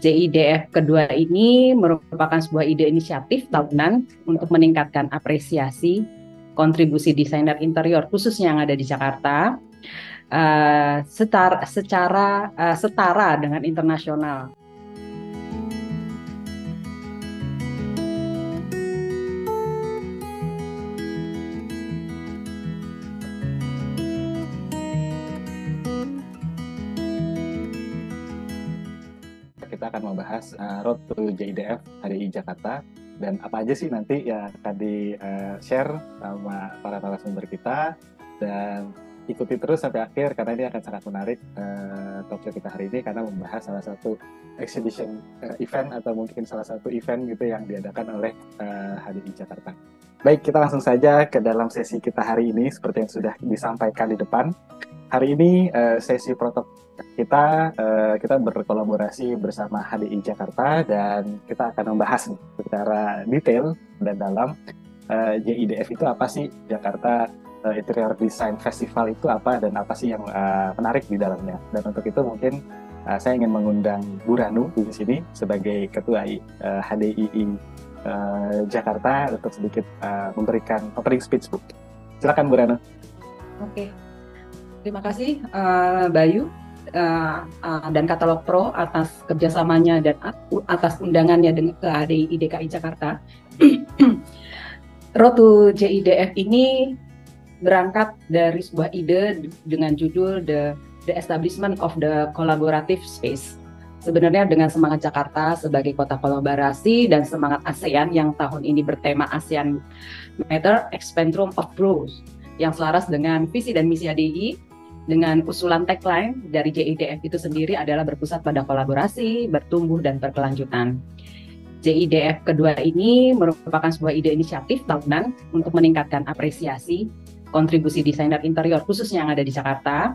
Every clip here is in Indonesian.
JIDF kedua ini merupakan sebuah ide inisiatif tahunan untuk meningkatkan apresiasi kontribusi desainer interior khususnya yang ada di Jakarta setara dengan internasional. Kita akan membahas Road to JIDF HDI Jakarta dan apa aja sih nanti yang akan di-share sama para narasumber kita, dan ikuti terus sampai akhir karena ini akan sangat menarik talk show kita hari ini karena membahas salah satu exhibition event atau mungkin salah satu event gitu yang diadakan oleh HDI Jakarta. Baik, kita langsung saja ke dalam sesi kita hari ini seperti yang sudah disampaikan di depan. Hari ini sesi protokol kita berkolaborasi bersama HDI Jakarta dan kita akan membahas secara detail dan dalam JIDF itu apa sih, Jakarta Interior Design Festival itu apa dan apa sih yang menarik di dalamnya. Dan untuk itu mungkin saya ingin mengundang Bu Ranu di sini sebagai Ketua HDI Jakarta untuk sedikit memberikan opening speech, Bu. Silakan Bu Ranu. Oke. Terima kasih Bayu dan Katalog Pro atas kerjasamanya dan atas undangannya ke HDI DKI Jakarta. Road to JIDF ini berangkat dari sebuah ide dengan judul The Establishment of the Collaborative Space. Sebenarnya dengan semangat Jakarta sebagai kota kolaborasi dan semangat ASEAN yang tahun ini bertema ASEAN Matter, Spectrum of Growth, yang selaras dengan visi dan misi HDI. Dengan usulan tagline dari JIDF itu sendiri adalah berpusat pada kolaborasi, bertumbuh, dan berkelanjutan. JIDF kedua ini merupakan sebuah ide inisiatif tahunan untuk meningkatkan apresiasi kontribusi desainer interior khususnya yang ada di Jakarta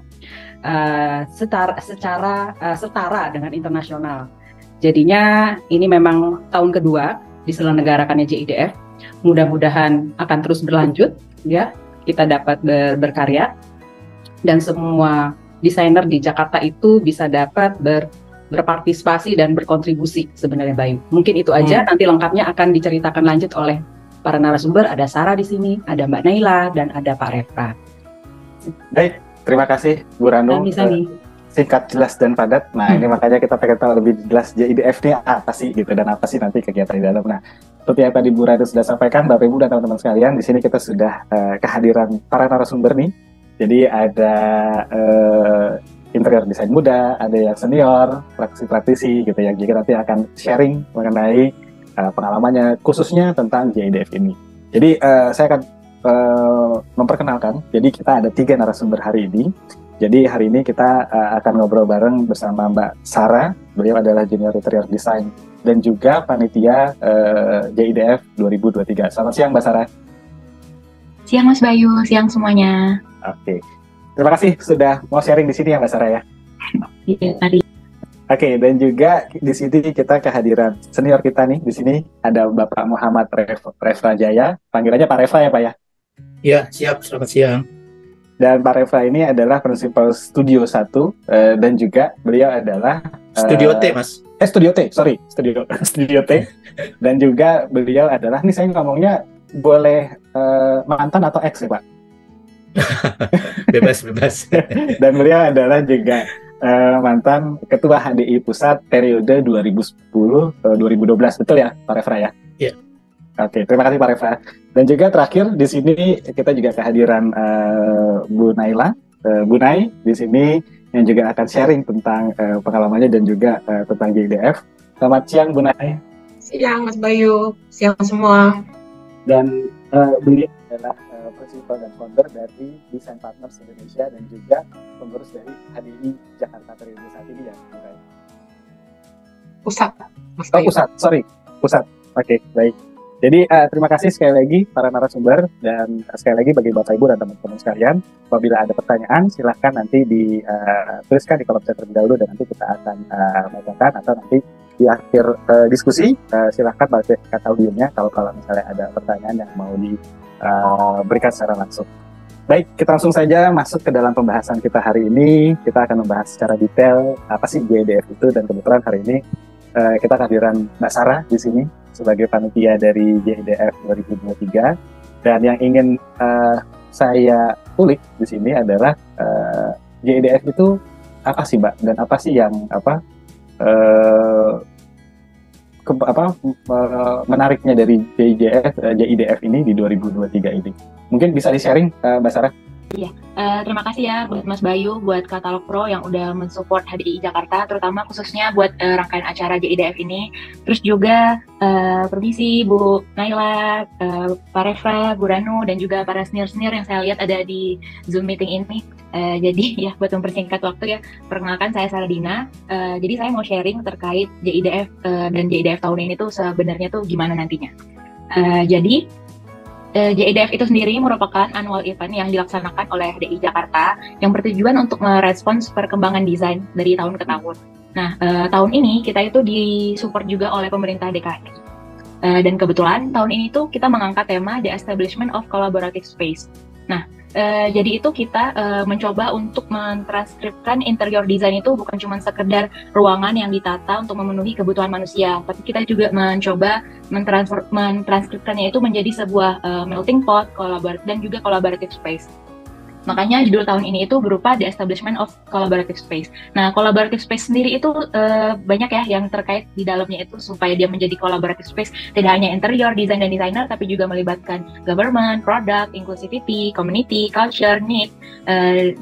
setara dengan internasional. Jadinya ini memang tahun kedua diselenggarakannya JIDF. Mudah-mudahan akan terus berlanjut, ya. Kita dapat berkarya. Dan semua desainer di Jakarta itu bisa dapat berpartisipasi dan berkontribusi sebenarnya, Bayu. Mungkin itu aja, nanti lengkapnya akan diceritakan lanjut oleh para narasumber. Ada Sarah di sini, ada Mbak Naila, dan ada Pak Refra. Baik, terima kasih Bu Ranu. Singkat, jelas, dan padat. Nah, ini makanya kita pengen tahu lebih jelas JIDF ini apa sih gitu, dan apa sih nanti kegiatan di dalam. Nah, seperti yang tadi Bu Ranu sudah sampaikan, Bapak Ibu dan teman-teman sekalian, di sini kita sudah kehadiran para narasumber nih. Jadi ada interior desain muda, ada yang senior, praktisi-praktisi gitu yang juga nanti akan sharing mengenai pengalamannya khususnya tentang JIDF ini. Jadi saya akan memperkenalkan. Jadi kita ada 3 narasumber hari ini. Jadi hari ini kita akan ngobrol bareng bersama Mbak Sarah. Beliau adalah Junior Interior Design dan juga panitia JIDF 2023. Selamat siang Mbak Sarah. Siang Mas Bayu, siang semuanya. Oke, terima kasih sudah mau sharing di sini ya Mbak Sarah ya. Iya tadi. Oke, dan juga di sini kita kehadiran senior kita nih. Di sini ada Bapak Muhammad Refra Jaya, panggilannya Pak Refra ya Pak ya? Iya, siap. Selamat siang. Dan Pak Refra ini adalah Principal Studio 1 dan juga beliau adalah Studio T, Mas. Studio T, sorry, Studio T. Dan juga beliau adalah, nih saya ngomongnya boleh mantan atau ex ya Pak? Bebas. Dan beliau adalah juga mantan Ketua HDI Pusat periode 2010-2012, betul ya Pak Refra ya? Iya. Oke, terima kasih Pak Refra. Dan juga terakhir di sini kita juga kehadiran Bu Naila, Bu Nai di sini yang juga akan sharing tentang pengalamannya dan juga tentang JIDF. Selamat siang Bu Nai. Siang Mas Bayu, siang semua. Dan beliau adalah Principal dan Founder dari Design Partners Indonesia dan juga pengurus dari HDI Jakarta periode saat ini ya, Bu Nai. Pusat, Mas Bayu. Pusat. Oke, baik. Jadi terima kasih sekali lagi para narasumber dan sekali lagi bagi Bapak Ibu dan teman-teman sekalian, apabila ada pertanyaan silahkan nanti dituliskan di kolom chat terlebih dahulu dan nanti kita akan bacakan, atau nanti di akhir diskusi silahkan baca kata audionya kalau misalnya ada pertanyaan yang mau diberikan secara langsung. Baik, kita langsung saja masuk ke dalam pembahasan kita hari ini. Kita akan membahas secara detail apa sih JIDF itu, dan kebetulan hari ini kita kehadiran Mbak Sarah di sini sebagai panitia dari JIDF 2023. Dan yang ingin saya ulik di sini adalah JIDF itu apa sih, Mbak? Dan apa sih yang menariknya dari JIDF ini di 2023 ini? Mungkin bisa di-sharing, Mbak Sarah? Iya, terima kasih ya buat Mas Bayu, buat Katalog Pro yang udah mensupport HDI Jakarta, terutama khususnya buat rangkaian acara JIDF ini. Terus juga permisi Bu Naila, Pak Refra, Bu Ranu, dan juga para senior-senior yang saya lihat ada di Zoom meeting ini. Jadi ya buat mempersingkat waktu ya, perkenalkan saya Saradina. Jadi saya mau sharing terkait JIDF dan JIDF tahun ini tuh sebenarnya tuh gimana nantinya. Jadi JIDF itu sendiri merupakan annual event yang dilaksanakan oleh HDI Jakarta yang bertujuan untuk merespons perkembangan desain dari tahun ke tahun. Nah, tahun ini kita itu disupport juga oleh pemerintah DKI. Dan kebetulan tahun ini tuh kita mengangkat tema The Establishment of Collaborative Space. Nah, jadi itu kita mencoba untuk mentranskripkan interior design itu bukan cuma sekedar ruangan yang ditata untuk memenuhi kebutuhan manusia, tapi kita juga mencoba mentranskripkannya itu menjadi sebuah melting pot, dan juga collaborative space. Makanya judul tahun ini itu berupa The Establishment of Collaborative Space. Nah, collaborative space sendiri itu banyak ya yang terkait di dalamnya itu supaya dia menjadi collaborative space. Tidak hanya interior, design, dan designer, tapi juga melibatkan government, product, inclusivity, community, culture, need,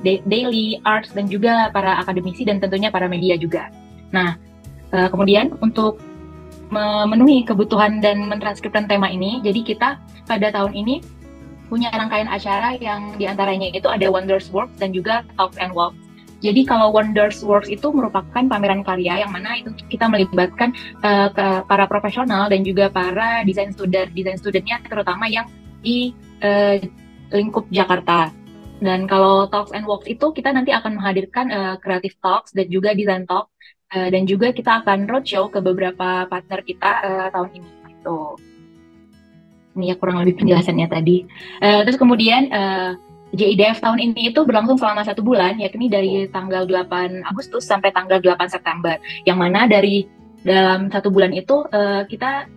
daily, arts, dan juga para akademisi dan tentunya para media juga. Nah, kemudian untuk memenuhi kebutuhan dan mentranskripkan tema ini, jadi kita pada tahun ini punya rangkaian acara yang diantaranya itu ada Wonders Works dan juga Talks and Walks. Jadi kalau Wonders Works itu merupakan pameran karya yang mana itu kita melibatkan para profesional dan juga para desain studentnya terutama yang di lingkup Jakarta. Dan kalau Talks and Walks itu kita nanti akan menghadirkan Creative Talks dan juga Design Talk, dan juga kita akan roadshow ke beberapa partner kita tahun ini. Gitu. Ini ya kurang lebih penjelasannya tadi. Terus kemudian JIDF tahun ini itu berlangsung selama 1 bulan, yakni dari tanggal 8 Agustus sampai tanggal 8 September. Yang mana dari dalam 1 bulan itu kita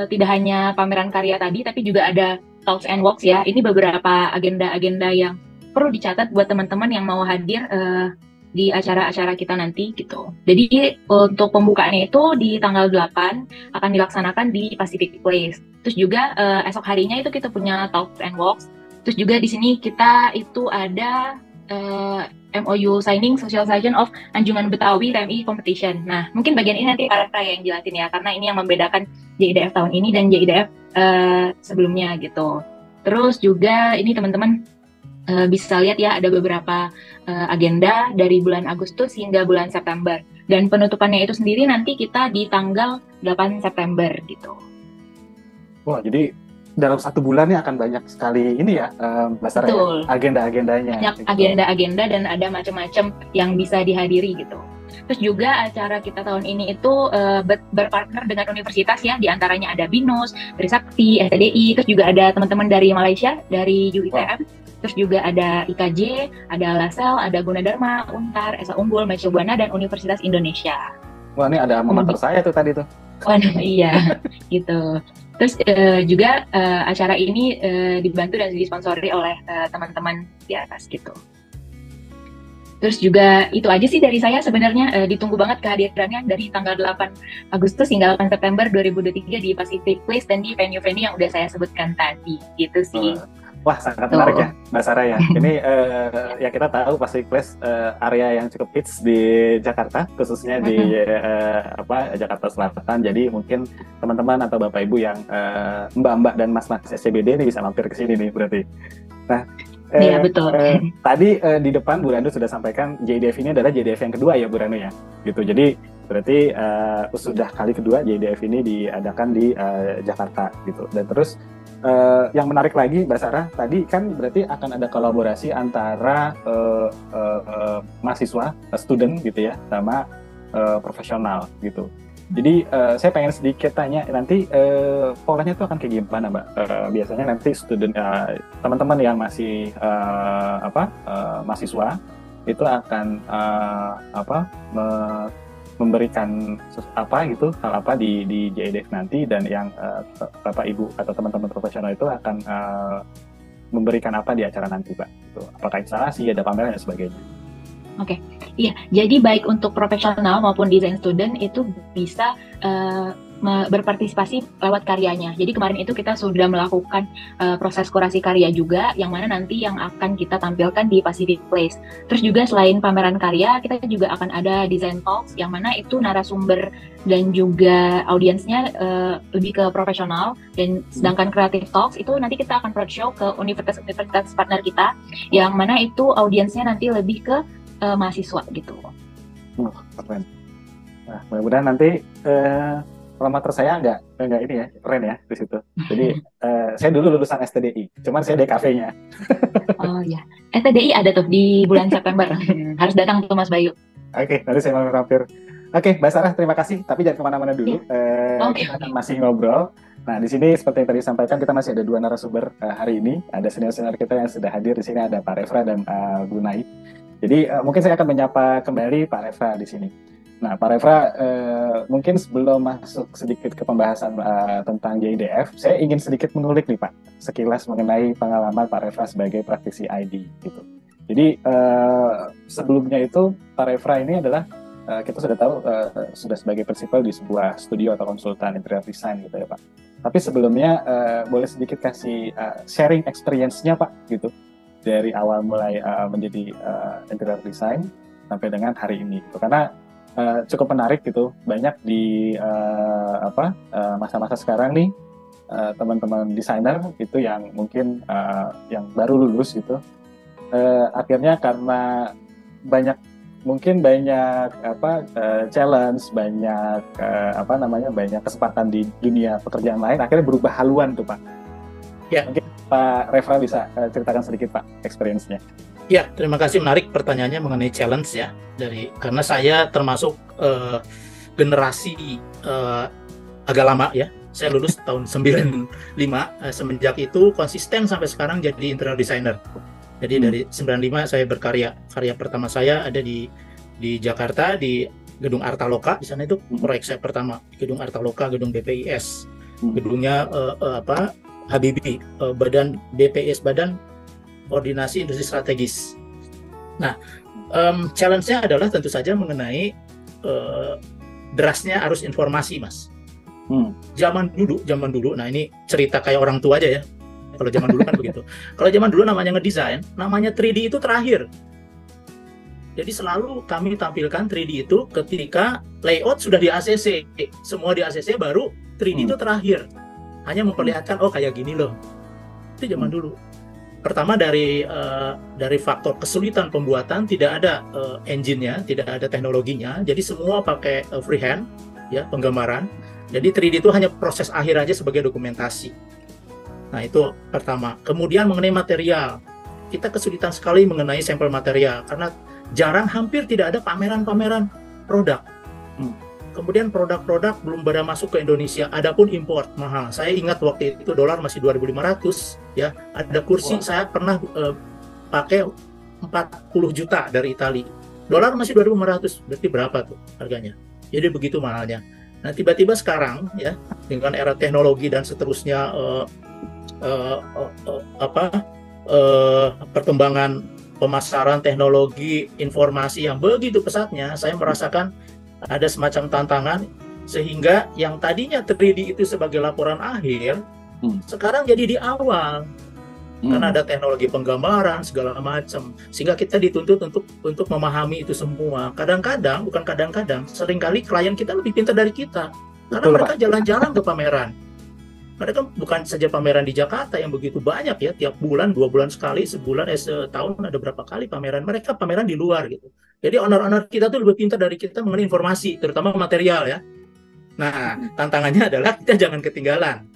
tidak hanya pameran karya tadi, tapi juga ada Talks and Walks ya. Ini beberapa agenda-agenda yang perlu dicatat buat teman-teman yang mau hadir di acara-acara kita nanti gitu. Jadi untuk pembukaannya itu di tanggal 8 akan dilaksanakan di Pacific Place. Terus juga esok harinya itu kita punya Talks and Walks. Terus juga di sini kita itu ada MOU signing socialization of Anjungan Betawi TMI competition. Nah, mungkin bagian ini nanti Pak Refra yang jelasin ya, karena ini yang membedakan JIDF tahun ini dan JIDF sebelumnya gitu. Terus juga ini teman-teman bisa lihat ya ada beberapa agenda dari bulan Agustus hingga bulan September, dan penutupannya itu sendiri nanti kita di tanggal 8 September gitu. Wah, jadi dalam 1 bulan akan banyak sekali ini ya, Mbak Sarah, ya, agenda-agendanya. Banyak gitu. Agenda-agenda dan ada macam-macam yang bisa dihadiri gitu. Terus juga acara kita tahun ini itu berpartner dengan universitas ya, diantaranya ada BINUS, Trisakti, STDI, terus juga ada teman-teman dari Malaysia, dari UITM. Wow. Terus juga ada IKJ, ada Lasel, ada Gunadarma, Untar, Esa Unggul, Maisha Buana, dan Universitas Indonesia. Wah, ini ada alma mater saya tuh tadi tuh. Waduh, iya, gitu. Terus juga acara ini dibantu dan disponsori oleh teman-teman di atas gitu. Terus juga itu aja sih dari saya sebenarnya, ditunggu banget kehadirannya dari tanggal 8 Agustus hingga 8 September 2023 di Pacific Place dan di venue-venue yang udah saya sebutkan tadi, gitu sih. Wah, sangat menarik ya, Mbak Sarah ya. Ini ya kita tahu Pacific Place area yang cukup hits di Jakarta, khususnya di Jakarta Selatan. Jadi mungkin teman-teman atau Bapak Ibu yang Mbak-Mbak dan Mas-Mas SCBD ini bisa mampir ke sini nih berarti. Nah, iya betul. Tadi di depan Bu Ranu sudah sampaikan JIDF ini adalah JIDF yang kedua ya Bu Ranu ya, gitu. Jadi berarti sudah kali kedua JIDF ini diadakan di Jakarta gitu. Dan terus yang menarik lagi Mbak Sarah, tadi kan berarti akan ada kolaborasi antara mahasiswa, student gitu ya, sama profesional gitu. Jadi saya pengen sedikit tanya nanti polanya itu akan kayak gimana, Mbak? Biasanya nanti teman-teman yang masih mahasiswa itu akan memberikan hal apa di JIDF nanti, dan yang Bapak Ibu atau teman-teman profesional itu akan memberikan apa di acara nanti, Pak? Gitu. Apakah instalasi, ada pameran dan sebagainya? Oke, iya. Jadi baik untuk profesional maupun design student itu bisa berpartisipasi lewat karyanya. Jadi kemarin itu kita sudah melakukan proses kurasi karya juga, yang mana nanti yang akan kita tampilkan di Pacific Place. Terus juga selain pameran karya, kita juga akan ada design talks, yang mana itu narasumber dan juga audiensnya lebih ke profesional. Dan sedangkan creative talks itu nanti kita akan roadshow ke universitas-universitas partner kita, yang mana itu audiensnya nanti lebih ke mahasiswa gitu. Keren. Nah, mudah-mudahan nanti formatur saya nggak ini ya, keren ya di situ. Jadi saya dulu lulusan STDI, cuman saya DKV-nya. Oh ya, STDI ada tuh di bulan September. Harus datang tuh Mas Bayu. Oke, nanti saya mampir. Oke, Mbak Sarah, terima kasih. Tapi jangan kemana-mana dulu. Kita akan masih ngobrol. Nah, di sini seperti yang tadi disampaikan, kita masih ada 2 narasumber hari ini. Ada senior-senior kita yang sudah hadir di sini, ada Pak Refra dan Bu Nai. Jadi mungkin saya akan menyapa kembali Pak Refra di sini. Nah, Pak Refra, mungkin sebelum masuk sedikit ke pembahasan tentang JIDF, saya ingin sedikit menulik nih Pak, sekilas mengenai pengalaman Pak Refra sebagai praktisi ID gitu. Jadi sebelumnya itu Pak Refra ini adalah kita sudah tahu sudah sebagai prinsipal di sebuah studio atau konsultan interior design gitu ya Pak. Tapi sebelumnya boleh sedikit kasih sharing experience-nya Pak gitu, dari awal mulai menjadi interior design sampai dengan hari ini gitu. Karena cukup menarik gitu, banyak di masa-masa sekarang nih teman-teman desainer itu yang mungkin yang baru lulus gitu, akhirnya karena banyak challenge, banyak banyak kesempatan di dunia pekerjaan lain, akhirnya berubah haluan tuh Pak. Ya. Mungkin Pak Refra bisa ceritakan sedikit Pak experience-nya. Ya, terima kasih, menarik pertanyaannya mengenai challenge ya. Karena saya termasuk generasi agak lama ya. Saya lulus tahun 95, semenjak itu konsisten sampai sekarang jadi interior designer. Jadi dari 95 saya berkarya. Karya pertama saya ada di Jakarta, di Gedung Artaloka. Di sana itu proyek saya pertama, Gedung Artaloka, Gedung BPIS. Gedungnya Habibie, Badan BPIS, Badan Koordinasi Industri Strategis. Nah, challenge-nya adalah tentu saja mengenai derasnya arus informasi, Mas. Zaman dulu, nah ini cerita kayak orang tua aja ya. Kalau zaman dulu kan begitu. Kalau zaman dulu namanya ngedesain, namanya 3D itu terakhir. Jadi selalu kami tampilkan 3D itu ketika layout sudah di ACC. Semua di ACC, baru 3D itu terakhir. Hanya memperlihatkan, oh kayak gini loh. Itu zaman dulu. Pertama dari faktor kesulitan pembuatan, tidak ada engine-nya, tidak ada teknologinya. Jadi semua pakai freehand, ya, penggambaran. Jadi 3D itu hanya proses akhir aja sebagai dokumentasi. Nah itu pertama. Kemudian mengenai material, kita kesulitan sekali mengenai sampel material karena hampir tidak ada pameran-pameran produk. Kemudian produk-produk belum pada masuk ke Indonesia, adapun import mahal. Saya ingat waktu itu dolar masih 2.500 ya. Ada kursi saya pernah pakai 40 juta dari Italia. Dolar masih 2.500, berarti berapa tuh harganya? Jadi begitu mahalnya. Nah tiba-tiba sekarang ya dengan era teknologi dan seterusnya perkembangan pemasaran teknologi informasi yang begitu pesatnya, saya merasakan ada semacam tantangan sehingga yang tadinya 3D itu sebagai laporan akhir sekarang jadi di awal karena ada teknologi penggambaran segala macam, sehingga kita dituntut untuk memahami itu semua. Kadang-kadang, bukan kadang-kadang, seringkali klien kita lebih pintar dari kita karena mereka jalan-jalan ke pameran. Mereka bukan saja pameran di Jakarta yang begitu banyak ya, tiap bulan, 2 bulan sekali, setahun ada berapa kali pameran. Mereka pameran di luar gitu. Jadi owner-owner kita tuh lebih pintar dari kita mengenai informasi, terutama material ya. Nah, tantangannya adalah kita jangan ketinggalan.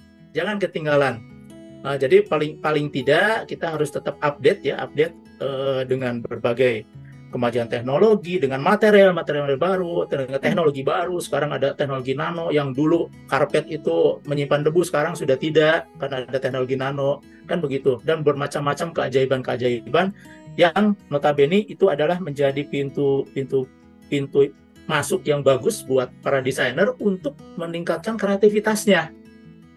Jadi paling tidak kita harus tetap update dengan berbagai kemajuan teknologi, dengan material baru, dengan teknologi baru. Sekarang ada teknologi nano, yang dulu karpet itu menyimpan debu, sekarang sudah tidak karena ada teknologi nano, kan begitu. Dan bermacam-macam keajaiban yang notabene itu adalah menjadi pintu masuk yang bagus buat para desainer untuk meningkatkan kreativitasnya.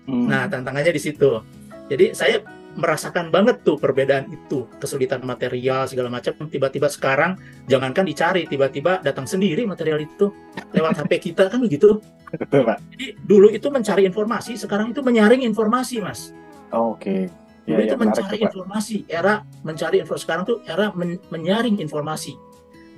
Nah, tantangannya di situ. Jadi saya merasakan banget tuh perbedaan itu, kesulitan material segala macam. Tiba-tiba sekarang jangankan dicari, tiba-tiba datang sendiri material itu lewat HP kita, kan begitu. Betul, Pak. Jadi dulu itu mencari informasi, sekarang itu menyaring informasi, Mas. Oke. Dulu itu menarik mencari tuh, Pak. informasi, era mencari informasi. Sekarang tuh era menyaring informasi.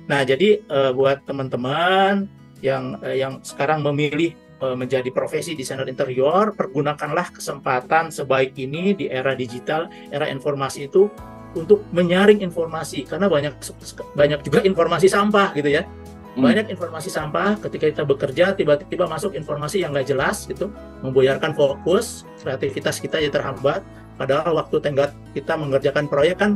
Nah, jadi buat teman-teman yang sekarang memilih menjadi profesi desainer interior, pergunakanlah kesempatan sebaik ini di era digital, era informasi itu, untuk menyaring informasi, karena banyak juga informasi sampah gitu ya. Banyak informasi sampah ketika kita bekerja, tiba-tiba masuk informasi yang nggak jelas gitu, memboyarkan fokus, kreativitas kita jadi terhambat, padahal waktu tenggat kita mengerjakan proyek kan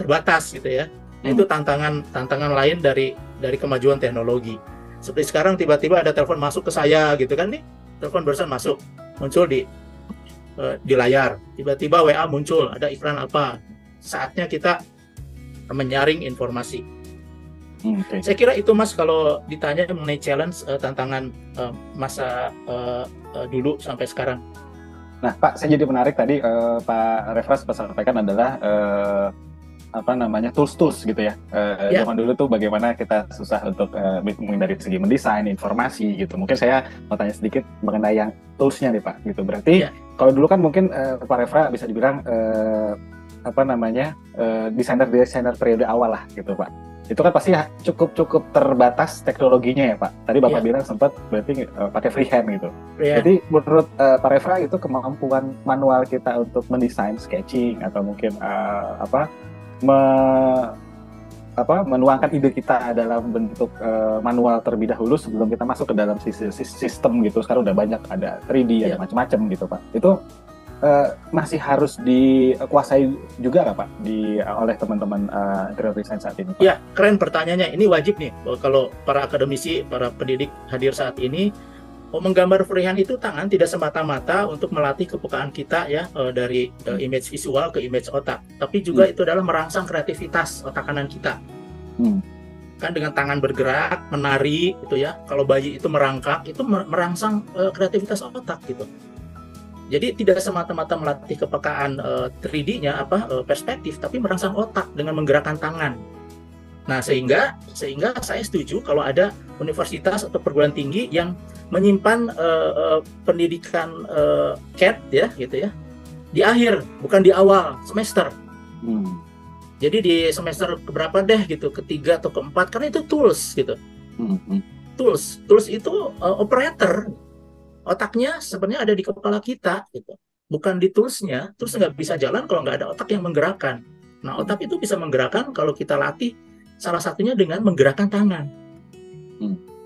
terbatas gitu ya. Nah, itu tantangan lain dari kemajuan teknologi. Seperti sekarang tiba-tiba ada telepon masuk ke saya gitu kan nih, telepon barusan masuk, muncul di layar, tiba-tiba WA muncul, ada iklan apa, saatnya kita menyaring informasi. Okay. Saya kira itu, Mas, kalau ditanya mengenai challenge, tantangan masa dulu sampai sekarang. Nah, Pak, saya jadi menarik tadi Pak Refra sempat sampaikan adalah tools gitu ya. Zaman dulu tuh bagaimana kita susah untuk mungkin dari segi mendesain informasi gitu. Mungkin saya mau tanya sedikit mengenai yang toolsnya nih, Pak, gitu. Berarti kalau dulu kan mungkin Pak Refra bisa dibilang desainer periode awal lah gitu, Pak. Itu kan pasti cukup terbatas teknologinya ya, Pak. Tadi Bapak bilang sempat berarti pakai freehand gitu. Jadi menurut Pak Refra itu kemampuan manual kita untuk mendesain sketching atau mungkin menuangkan ide kita dalam bentuk manual terlebih dahulu sebelum kita masuk ke dalam sistem gitu. Sekarang udah banyak, ada 3D, ada macam-macam gitu, Pak. Itu masih harus dikuasai juga nggak, Pak, oleh teman-teman interior design saat ini, Pak? Ya, keren pertanyaannya. Ini wajib nih kalau para akademisi, para pendidik hadir saat ini. Menggambar freehand itu tangan tidak semata-mata untuk melatih kepekaan kita ya, dari image visual ke image otak, tapi juga itu adalah merangsang kreativitas otak kanan kita. Kan dengan tangan bergerak, menari gitu ya. Kalau bayi itu merangkak, itu merangsang kreativitas otak gitu. Jadi tidak semata-mata melatih kepekaan 3D-nya perspektif, tapi merangsang otak dengan menggerakkan tangan. Nah, sehingga saya setuju kalau ada universitas atau perguruan tinggi yang menyimpan pendidikan CAD ya gitu ya di akhir, bukan di awal semester. Jadi di semester keberapa deh gitu, ketiga atau keempat, karena itu tools gitu. Tools itu operator, otaknya sebenarnya ada di kepala kita gitu, bukan di toolsnya. Tools nggak bisa jalan kalau nggak ada otak yang menggerakkan. Nah, otak itu bisa menggerakkan kalau kita latih, salah satunya dengan menggerakkan tangan.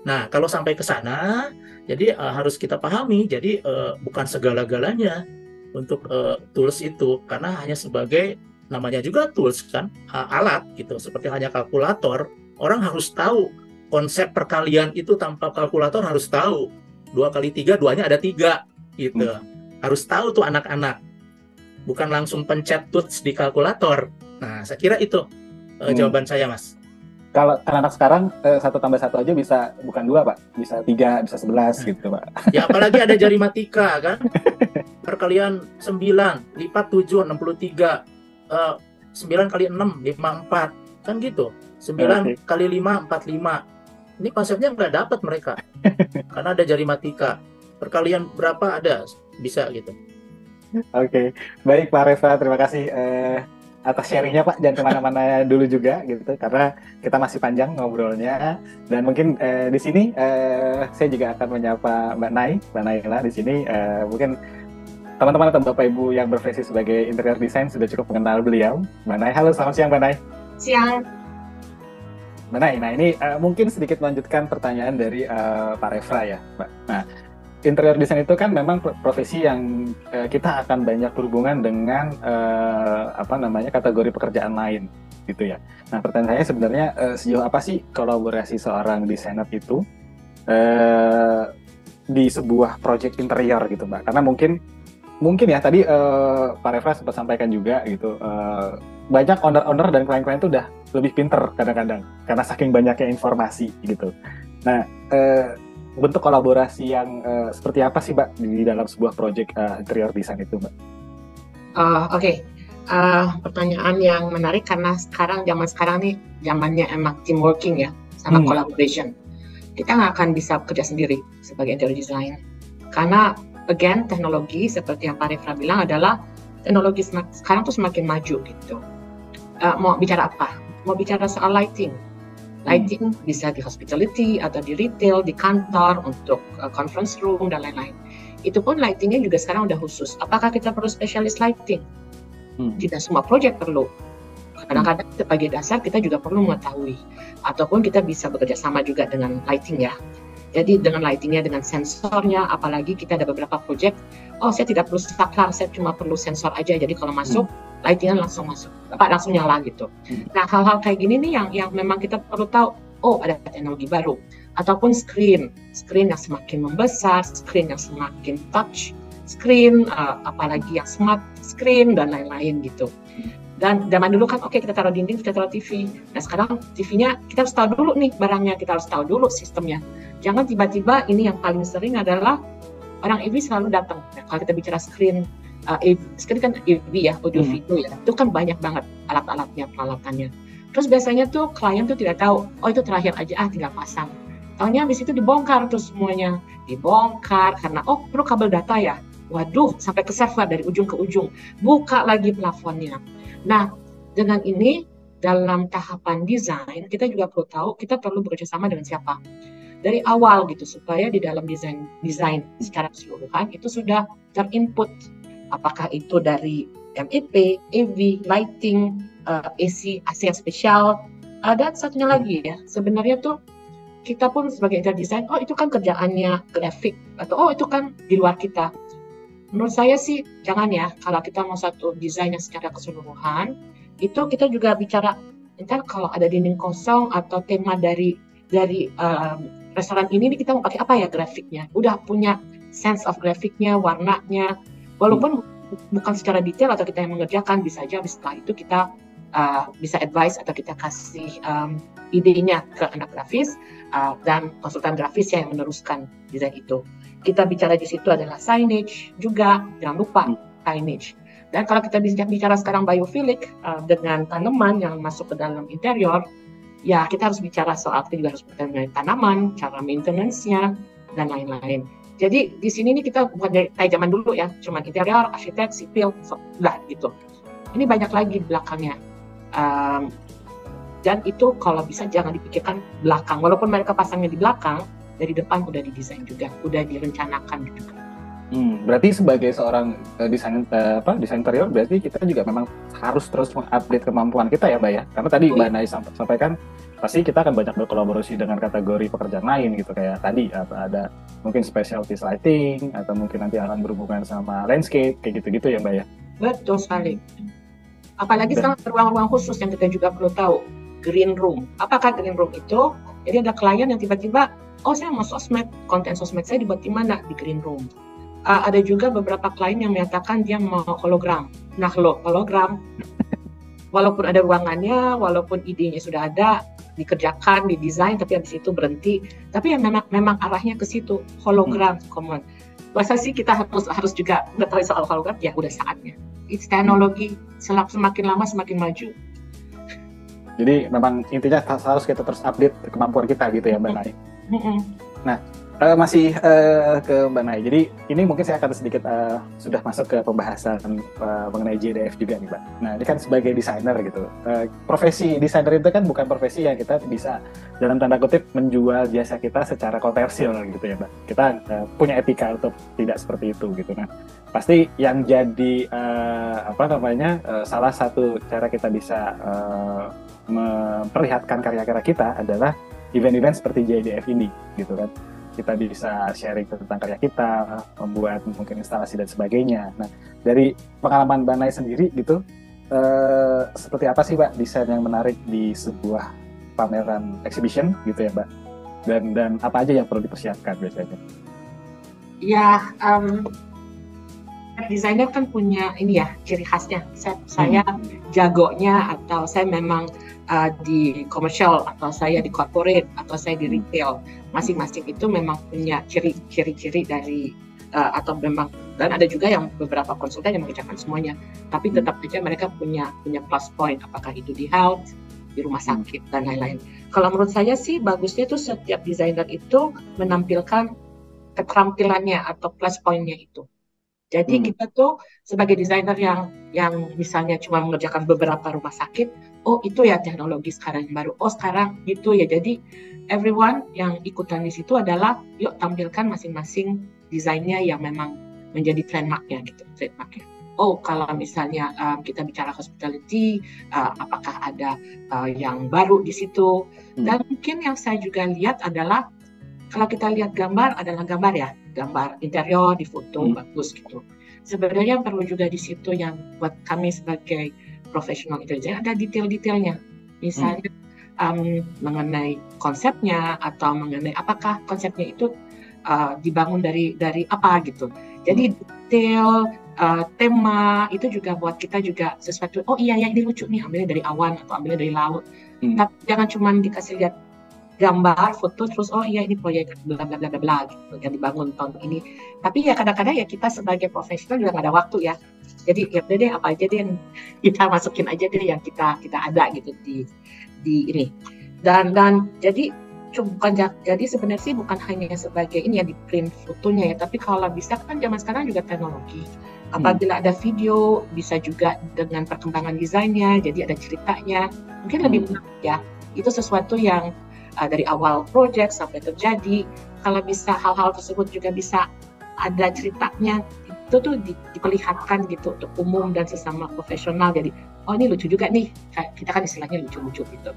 Nah, kalau sampai ke sana, jadi harus kita pahami, jadi bukan segala-galanya untuk tools itu, karena hanya sebagai, namanya juga tools kan, alat gitu, seperti hanya kalkulator. Orang harus tahu konsep perkalian itu, tanpa kalkulator harus tahu 2 kali 3, 2-nya ada 3 gitu. Harus tahu tuh anak-anak, bukan langsung pencet tools di kalkulator. Nah, saya kira itu jawaban saya, Mas. Kalau anak sekarang 1 tambah 1 aja bisa, bukan 2, Pak, bisa 3, bisa 11 gitu, Pak. Ya, apalagi ada jari matika kan, perkalian 9 lipat 7 63, 9 kali 6 54 kan gitu, 9 kali 5 45. Ini konsepnya nggak dapat mereka karena ada jari matika. Perkalian berapa ada, bisa gitu. Oke. Baik, Pak Refra, terima kasih atas sharingnya, Pak. Jangan kemana-mana dulu juga gitu, karena kita masih panjang ngobrolnya. Dan mungkin di sini saya juga akan menyapa Mbak Naila di sini. Mungkin teman-teman atau Bapak Ibu yang berprofesi sebagai interior design sudah cukup mengenal beliau. Mbak Nai, halo, selamat siang, Mbak Nai. Siang. Mbak Nai, nah ini mungkin sedikit melanjutkan pertanyaan dari Pak Refra ya, Mbak. Nah, interior design itu kan memang profesi yang kita akan banyak berhubungan dengan kategori pekerjaan lain gitu ya. Nah, pertanyaan saya sebenarnya sejauh apa sih kolaborasi seorang desainer itu di sebuah project interior gitu, Mbak? Karena mungkin ya tadi Pak Refra sempat sampaikan juga gitu, banyak owner-owner dan klien-klien itu udah lebih pinter kadang-kadang karena saking banyaknya informasi gitu. Nah, bentuk kolaborasi yang seperti apa sih, Mbak, di dalam sebuah project interior design itu, Mbak? Oke. Pertanyaan yang menarik karena zaman sekarang nih zamannya emang team working ya, sama collaboration. Kita nggak akan bisa bekerja sendiri sebagai interior design karena again teknologi seperti yang Pak Refra bilang adalah teknologi sekarang tuh semakin maju gitu. Mau bicara apa? Mau bicara soal lighting bisa di hospitality atau di retail, di kantor untuk conference room dan lain-lain. Itu pun lightingnya juga sekarang udah khusus. Apakah kita perlu specialist lighting? Tidak semua project perlu. Kadang-kadang sebagai dasar kita juga perlu mengetahui, ataupun kita bisa bekerja sama juga dengan lighting ya. Jadi dengan lightingnya, dengan sensornya, apalagi kita ada beberapa project, saya tidak perlu saklar, saya cuma perlu sensor aja. Jadi kalau masuk, lightingnya langsung masuk, langsung nyala gitu. Nah, hal-hal kayak gini nih yang memang kita perlu tahu. Ada teknologi baru, ataupun screen yang semakin membesar, screen yang semakin touch screen, apalagi yang smart screen dan lain-lain gitu. Dan zaman dulu kan kita taruh dinding, kita taruh TV. Nah sekarang TV-nya kita harus tahu dulu nih barangnya, kita harus tahu dulu sistemnya. Jangan tiba-tiba, ini yang paling sering adalah orang AV selalu datang. Nah, kalau kita bicara screen kan AV ya, audio video ya, itu kan banyak banget alat-alatnya, peralatannya. Terus biasanya tuh klien tuh tidak tahu, itu terakhir aja, tinggal pasang. Taunya habis itu dibongkar tuh semuanya, dibongkar karena perlu kabel data ya. Waduh, sampai ke server dari ujung ke ujung, buka lagi plafonnya. Nah, dengan ini dalam tahapan desain kita juga perlu tahu kita perlu bekerja sama dengan siapa dari awal gitu, supaya di dalam desain secara keseluruhan itu sudah terinput, apakah itu dari MEP, AV, lighting, AC yang spesial, dan satunya lagi ya, sebenarnya tuh kita pun sebagai interior design, itu kan kerjaannya grafik, atau itu kan di luar kita. Menurut saya sih jangan ya, kalau kita mau satu desain yang secara keseluruhan, itu kita juga bicara, entar kalau ada dinding kosong atau tema dari restoran ini kita mau pakai apa ya grafiknya, udah punya sense of grafiknya, warnanya, walaupun bukan secara detail atau kita yang mengerjakan, bisa aja setelah itu kita bisa advice atau kita kasih idenya ke anak grafis, dan konsultan grafis yang meneruskan desain itu. Kita bicara di situ adalah signage juga, jangan lupa signage. Dan kalau kita bicara sekarang biofilik dengan tanaman yang masuk ke dalam interior, ya kita harus bicara soal, kita juga harus bicara tanaman, cara maintenance-nya, dan lain-lain. Jadi di sini nih kita bukan dari kayak zaman dulu ya, cuma interior, arsitek, sipil, udah gitu. Ini banyak lagi di belakangnya. Dan itu kalau bisa jangan dipikirkan belakang, walaupun mereka pasangnya di belakang, dari depan udah didesain juga, udah direncanakan juga. Berarti sebagai seorang desain interior, berarti kita juga memang harus terus mengupdate kemampuan kita ya, Mbak ya. Karena tadi Mbak Nai sampaikan, pasti kita akan banyak berkolaborasi dengan kategori pekerjaan lain gitu, kayak tadi ada mungkin specialty lighting, atau mungkin nanti akan berhubungan sama landscape, kayak gitu-gitu ya, Mbak ya. Betul sekali. Apalagi sekarang ruang-ruang khusus yang kita juga perlu tahu, green room. Apakah green room itu? Jadi ada klien yang tiba-tiba, saya mau sosmed, konten sosmed saya dibuat di mana? Di green room. Ada juga beberapa klien yang menyatakan dia mau hologram. Nah hologram, walaupun ada ruangannya, walaupun idenya sudah ada, dikerjakan, didesain, tapi habis itu berhenti. Tapi yang memang arahnya ke situ, hologram common. Masa sih kita harus juga mengetahui soal hologram? Ya udah saatnya. It's teknologi, semakin lama semakin maju. Jadi memang intinya harus kita terus update kemampuan kita gitu ya, Mbak Nai. Nah, masih ke Mbak Nai. Jadi ini mungkin saya akan sedikit sudah masuk ke pembahasan mengenai JDF juga nih, Mbak. Nah, ini kan sebagai desainer gitu. Profesi desainer itu kan bukan profesi yang kita bisa dalam tanda kutip menjual jasa kita secara komersil gitu ya, Mbak. Kita punya etika untuk tidak seperti itu gitu. Nah, pasti yang jadi salah satu cara kita bisa memperlihatkan karya-karya kita adalah event-event seperti JDF ini gitu kan. kita bisa sharing tentang karya kita, membuat mungkin instalasi dan sebagainya. Nah, dari pengalaman Mbak Nay sendiri gitu, seperti apa sih Mbak desain yang menarik di sebuah pameran exhibition gitu ya Mbak? Dan apa aja yang perlu dipersiapkan biasanya? Ya, desainer kan punya ini ya ciri khasnya. Saya jagonya atau saya memang di komersial atau saya di corporate atau saya di retail. Masing-masing itu memang punya ciri-ciri dari atau memang, dan ada juga yang beberapa konsultan yang mengerjakan semuanya. Tapi tetap saja mereka punya plus point, apakah itu di health, di rumah sakit dan lain-lain. Kalau menurut saya sih bagusnya itu setiap desainer itu menampilkan keterampilannya atau plus point-nya itu. Jadi kita tuh sebagai desainer yang misalnya cuma mengerjakan beberapa rumah sakit, oh itu ya teknologi sekarang yang baru, oh sekarang gitu ya. Jadi everyone yang ikutan di situ adalah yuk tampilkan masing-masing desainnya yang memang menjadi trademarknya gitu, trademarknya. Oh kalau misalnya kita bicara hospitality, apakah ada yang baru di situ? Dan mungkin yang saya juga lihat adalah kalau kita lihat gambar adalah gambar ya, gambar interior di foto bagus gitu. Sebenarnya yang perlu juga di situ yang buat kami sebagai profesional design ada detail-detailnya. Misalnya mengenai konsepnya atau mengenai apakah konsepnya itu dibangun dari apa gitu. Jadi detail tema itu juga buat kita juga sesuatu. Oh iya ya ini lucu nih, ambilnya dari awan atau ambilnya dari laut. Tapi jangan cuma dikasih lihat gambar, foto, terus oh iya ini proyek bla bla bla bla gitu yang dibangun tahun ini. Tapi ya kadang-kadang ya kita sebagai profesional juga nggak ada waktu ya. Jadi ya udah deh apa aja deh yang kita masukin aja deh yang kita ada gitu di ini. Dan jadi jadi sebenarnya sih bukan hanya sebagai ini ya di print fotonya ya, tapi kalau bisa kan zaman sekarang juga teknologi. Apabila ada video bisa juga dengan perkembangan desainnya, jadi ada ceritanya. Mungkin lebih menarik ya. Itu sesuatu yang dari awal project sampai terjadi, kalau bisa hal-hal tersebut juga bisa ada ceritanya, itu tuh diperlihatkan gitu untuk umum dan sesama profesional. Jadi oh ini lucu juga nih, kita kan istilahnya lucu-lucu gitu.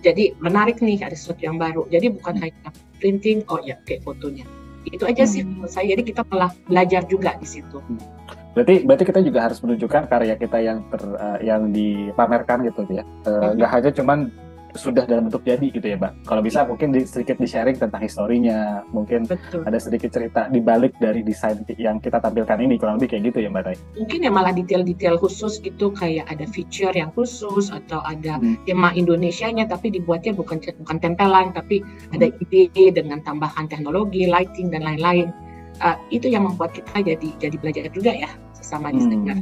Jadi menarik nih, ada sesuatu yang baru. Jadi bukan hanya printing, oh ya kayak fotonya. Itu aja sih menurut saya. Jadi kita malah belajar juga di situ. Berarti kita juga harus menunjukkan karya kita yang dipamerkan gitu ya. Nggak hanya cuman sudah dalam bentuk jadi gitu ya, Mbak. Kalau bisa mungkin sedikit di-sharing tentang historinya, mungkin ada sedikit cerita di balik dari desain yang kita tampilkan ini, kurang lebih kayak gitu ya, Mbak Nay. Mungkin ya malah detail-detail khusus gitu, kayak ada feature yang khusus atau ada tema Indonesianya, tapi dibuatnya bukan tempelan, tapi ada ide dengan tambahan teknologi, lighting dan lain-lain. Itu yang membuat kita jadi belajar juga ya sesama desainer.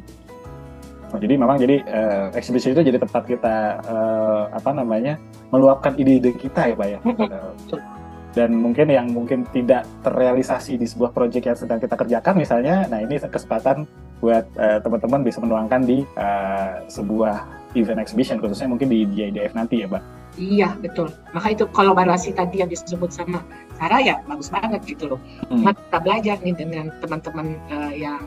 Jadi memang eksibisi itu jadi tempat kita meluapkan ide-ide kita ya Pak ya. Dan mungkin yang tidak terrealisasi di sebuah proyek yang sedang kita kerjakan misalnya, nah ini kesempatan buat teman-teman bisa menuangkan di sebuah event exhibition, khususnya mungkin di JIDF nanti ya Pak. Iya betul, maka itu kolaborasi tadi yang disebut sama Sarah ya bagus banget gitu loh. Kita belajar nih dengan teman-teman yang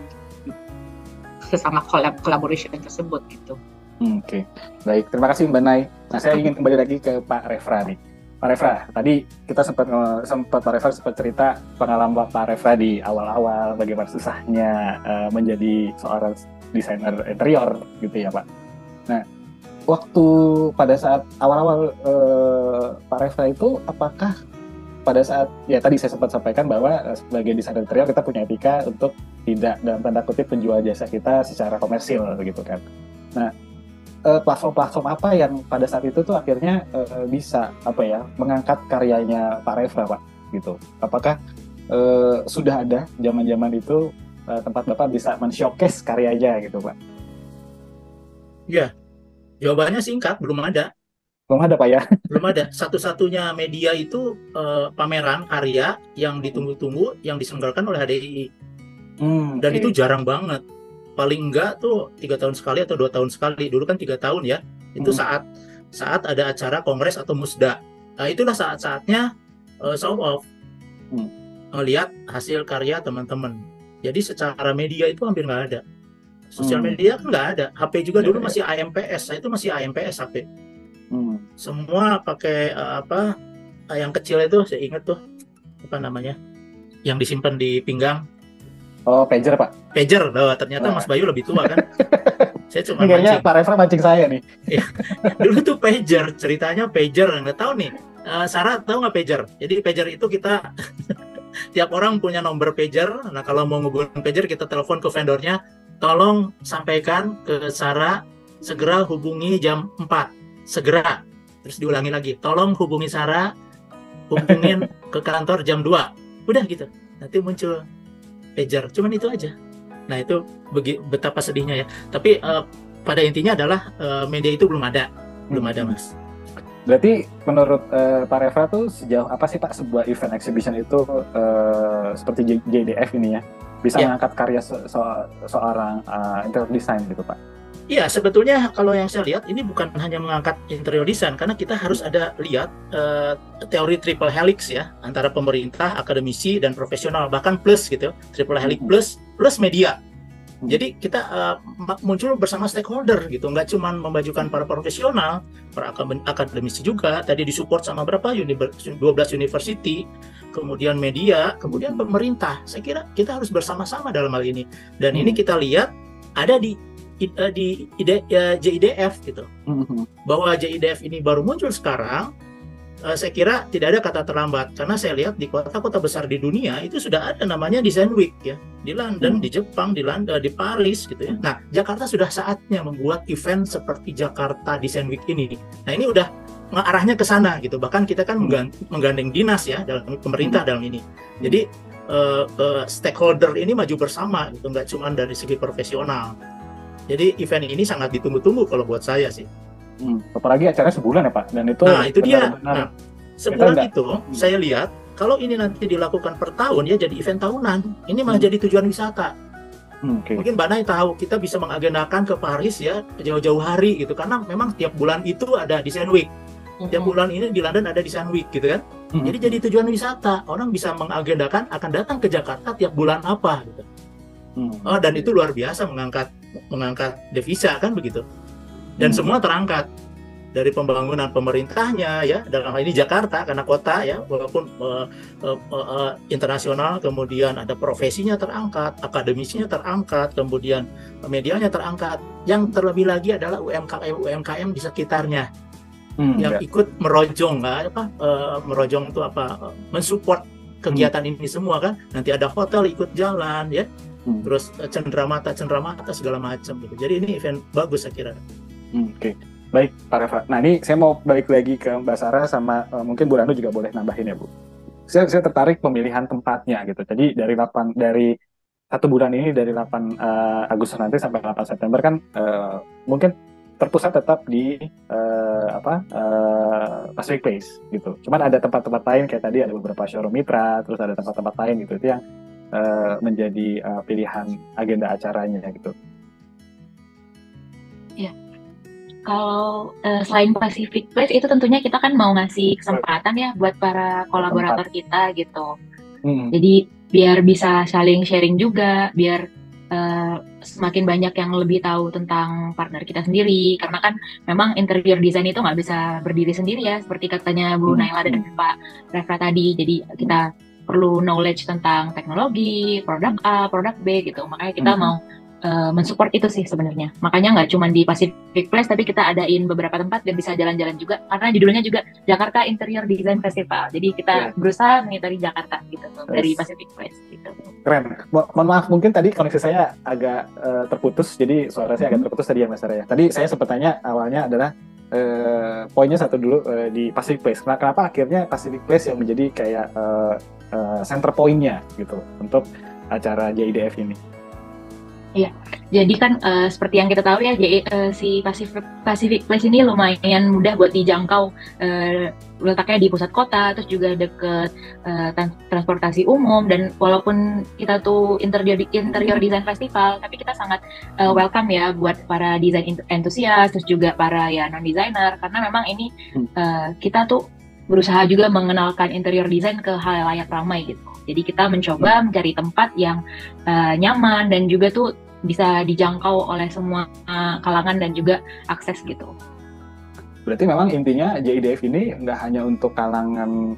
sesama collaboration tersebut gitu. Oke. Baik, terima kasih Mbak Nay. Nah, saya ingin kembali lagi ke Pak Refra nih. Pak Refra, tadi kita Pak Refra sempat cerita pengalaman Pak Refra di awal-awal bagaimana susahnya menjadi seorang desainer interior gitu ya Pak. Nah, waktu pada saat awal-awal Pak Refra itu apakah pada saat ya tadi saya sempat sampaikan bahwa sebagai desainer interior kita punya etika untuk tidak dalam tanda kutip menjual jasa kita secara komersil begitu kan. Nah, platform-platform apa yang pada saat itu tuh akhirnya bisa mengangkat karyanya Pak Refra Pak gitu. Apakah sudah ada zaman-zaman itu tempat Bapak bisa men-showcase karyanya gitu Pak? Ya, jawabannya singkat, belum ada. Belum ada Pak ya? Belum ada. Satu-satunya media itu pameran karya yang ditunggu-tunggu yang diselenggarakan oleh HDI. Dan itu jarang banget. Paling enggak tuh 3 tahun sekali atau 2 tahun sekali. Dulu kan 3 tahun ya. Itu saat ada acara kongres atau musda. Nah itulah saat-saatnya show off. Lihat hasil karya teman-teman. Jadi secara media itu hampir nggak ada. Sosial media kan nggak ada. HP juga dulu masih AMPS. Saya itu masih AMPS HP. Semua pakai yang kecil itu saya ingat tuh apa namanya, yang disimpan di pinggang. Oh, pager Pak. Pager, ternyata Mas Bayu lebih tua kan. Saya cuma Kayaknya mancing. Pak Refra mancing saya nih. Dulu tuh pager, ceritanya pager, nggak tahu nih. Sarah tahu nggak pager? Jadi pager itu kita tiap orang punya nomor pager. Nah kalau mau ngubungin pager kita telepon ke vendornya, tolong sampaikan ke Sarah segera hubungi jam 4, segera. Terus diulangi lagi, tolong hubungi Sarah, hubungin ke kantor jam 2. Udah gitu, nanti muncul pager, cuman itu aja. Nah itu betapa sedihnya ya. Tapi pada intinya adalah media itu belum ada Mas. Berarti menurut Pak Refra tuh sejauh apa sih Pak sebuah event exhibition itu seperti JDF ini ya bisa mengangkat karya seorang interior design gitu Pak? Iya, sebetulnya kalau yang saya lihat ini bukan hanya mengangkat interior design, karena kita harus ada lihat teori triple helix ya, antara pemerintah, akademisi, dan profesional, bahkan plus gitu, triple helix plus media. Jadi kita muncul bersama stakeholder gitu, nggak cuma membajukan para profesional, para akademisi juga, tadi disupport sama berapa 12 university, kemudian media, kemudian pemerintah. Saya kira kita harus bersama-sama dalam hal ini, dan ini kita lihat ada di JIDF gitu, bahwa JIDF ini baru muncul sekarang. Saya kira tidak ada kata terlambat, karena saya lihat di kota-kota besar di dunia itu sudah ada namanya Design Week ya, di London, di Jepang, di Paris gitu ya. Nah, Jakarta sudah saatnya membuat event seperti Jakarta Design Week ini. Nah, ini udah arahnya ke sana gitu. Bahkan kita kan menggandeng dinas ya dalam pemerintah dalam ini. Jadi stakeholder ini maju bersama gitu, nggak cuma dari segi profesional. Jadi event ini sangat ditunggu-tunggu kalau buat saya sih. Apalagi acaranya sebulan ya Pak, dan itu itu dia. Nah, sebulan itu saya lihat kalau ini nanti dilakukan per tahun ya jadi event tahunan, ini malah jadi tujuan wisata. Mungkin Mbak Nay tahu kita bisa mengagendakan ke Paris ya jauh-jauh hari gitu, karena memang tiap bulan itu ada Design Week. Tiap bulan ini di London ada Design Week gitu kan. Jadi tujuan wisata, orang bisa mengagendakan akan datang ke Jakarta tiap bulan apa gitu. Dan itu luar biasa mengangkat devisa kan begitu. Dan semua terangkat dari pembangunan pemerintahnya ya, dalam hal ini Jakarta karena kota ya, walaupun internasional, kemudian ada profesinya terangkat, akademisinya terangkat, kemudian medianya terangkat. Yang terlebih lagi adalah UMKM di sekitarnya yang ikut merojong merojong itu apa, mensupport kegiatan ini semua kan. Nanti ada hotel ikut jalan ya, terus cenderamata segala macam gitu. Jadi ini event bagus saya kira. Baik Pak Refra. Nah ini saya mau balik lagi ke Mbak Sarah sama mungkin Bu Ranu juga boleh nambahin ya Bu. Saya tertarik pemilihan tempatnya gitu. Jadi dari 1 bulan ini dari 8 Agustus nanti sampai 8 September kan mungkin terpusat tetap di Pacific Place gitu. Cuman ada tempat-tempat lain kayak tadi ada beberapa showroom mitra, terus ada tempat-tempat lain gitu. Itu yang menjadi pilihan agenda acaranya gitu. Ya. Kalau selain Pacific Place itu tentunya kita kan mau ngasih kesempatan ya buat para kolaborator kita gitu. Jadi biar bisa saling sharing juga, biar semakin banyak yang lebih tahu tentang partner kita sendiri. Karena kan memang interior design itu nggak bisa berdiri sendiri ya, seperti katanya Bu Naila dan Pak Refra tadi. Jadi kita perlu knowledge tentang teknologi, produk A, produk B gitu. Makanya kita mau mensupport itu sih sebenarnya. Makanya nggak cuma di Pacific Place, tapi kita adain beberapa tempat dan bisa jalan-jalan juga. Karena judulnya juga Jakarta Interior Design Festival. Jadi kita berusaha mengitari Jakarta gitu dari Pacific Place gitu. Keren. Mohon maaf mungkin tadi koneksi saya agak terputus. Jadi suara saya agak terputus tadi ya Mas Sarah ya. Tadi saya sempat tanya awalnya adalah poinnya satu dulu di Pacific Place. Kenapa akhirnya Pacific Place yang menjadi kayak center point-nya gitu untuk acara JIDF ini? Iya, jadi kan seperti yang kita tahu ya, si Pacific Place ini lumayan mudah buat dijangkau, letaknya di pusat kota, terus juga deket transportasi umum, dan walaupun kita tuh interior design festival, tapi kita sangat welcome ya buat para desain entusias, terus juga para ya non designer, karena memang ini kita tuh berusaha juga mengenalkan interior design ke halayak ramai gitu. Jadi kita mencoba mencari tempat yang nyaman dan juga tuh bisa dijangkau oleh semua kalangan dan juga akses gitu. Berarti memang intinya JIDF ini nggak hanya untuk kalangan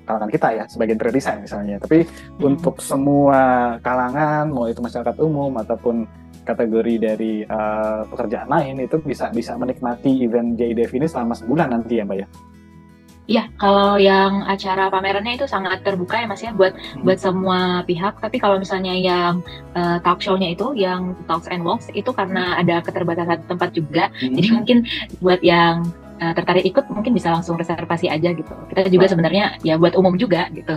kalangan kita ya sebagai interior design misalnya, tapi untuk semua kalangan, mau itu masyarakat umum ataupun kategori dari pekerjaan lain, itu bisa menikmati event JIDF ini selama sebulan nanti ya Mbak ya? Iya, kalau yang acara pamerannya itu sangat terbuka ya Mas ya, buat semua pihak. Tapi kalau misalnya yang talk show-nya itu, yang Talks and Walks, itu karena ada keterbatasan tempat juga. Jadi mungkin buat yang tertarik ikut, mungkin bisa langsung reservasi aja gitu. Kita juga sebenarnya ya buat umum juga gitu.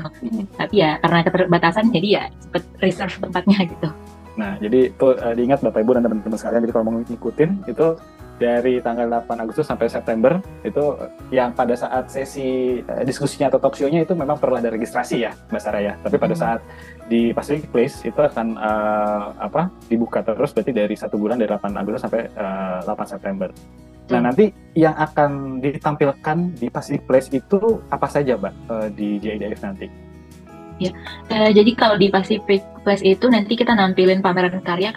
Tapi ya karena keterbatasan, jadi ya cepet reserve tempatnya gitu. Nah, jadi itu diingat Bapak Ibu dan teman-teman sekalian, jadi kalau mau ngikutin itu dari tanggal 8 Agustus sampai September, itu yang pada saat sesi diskusinya atau talk show-nya itu memang perlu ada registrasi ya Mbak Sarah ya. Tapi pada saat di Pacific Place itu akan dibuka terus, berarti dari 1 bulan dari 8 Agustus sampai 8 September. Nah, nanti yang akan ditampilkan di Pacific Place itu apa saja Mbak di JIDF nanti? Ya, jadi kalau di Pacific Place itu nanti kita nampilin pameran karya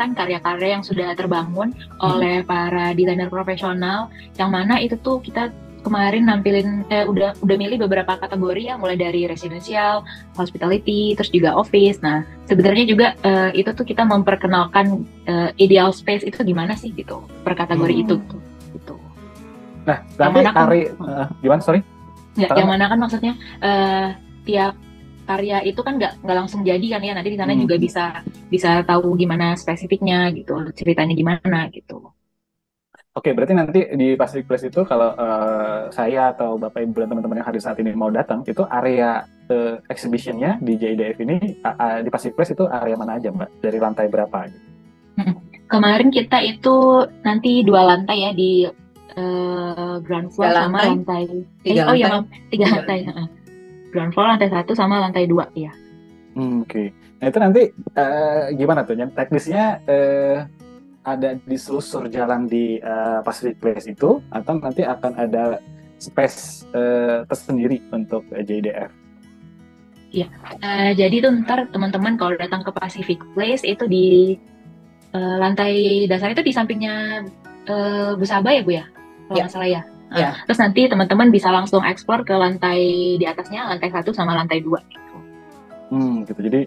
yang sudah terbangun oleh para desainer profesional, yang mana itu tuh kita kemarin nampilin udah milih beberapa kategori ya, mulai dari residential, hospitality, terus juga office. Nah, sebenarnya juga itu tuh kita memperkenalkan ideal space itu gimana sih gitu per kategori itu tuh gitu. Nah, tapi gimana sorry? Ya, yang mana kan maksudnya tiap karya itu kan nggak langsung jadi kan ya, nanti di sana juga bisa tahu gimana spesifiknya gitu, ceritanya gimana gitu. Oke, berarti nanti di Pacific Place itu kalau saya atau Bapak Ibu dan teman-teman yang hadir saat ini mau datang, itu area exhibition-nya di JIDF ini di Pacific Place itu area mana aja Mbak? Dari lantai berapa? Gitu? Kemarin kita itu nanti 2 lantai ya, di ground floor sama lantai 3 lantai. Ground floor lantai 1 sama lantai 2 ya. Oke. Nah itu nanti gimana tuh? Teknisnya ada di selusur jalan di Pacific Place itu, atau nanti akan ada space tersendiri untuk JIDF? Iya. Jadi tuh ntar teman-teman kalau datang ke Pacific Place itu di lantai dasar itu di sampingnya Busaba ya Bu ya? Kalau nggak salah ya. Ya. Terus nanti teman-teman bisa langsung explore ke lantai di atasnya, lantai 1 sama lantai 2 gitu. Gitu. Jadi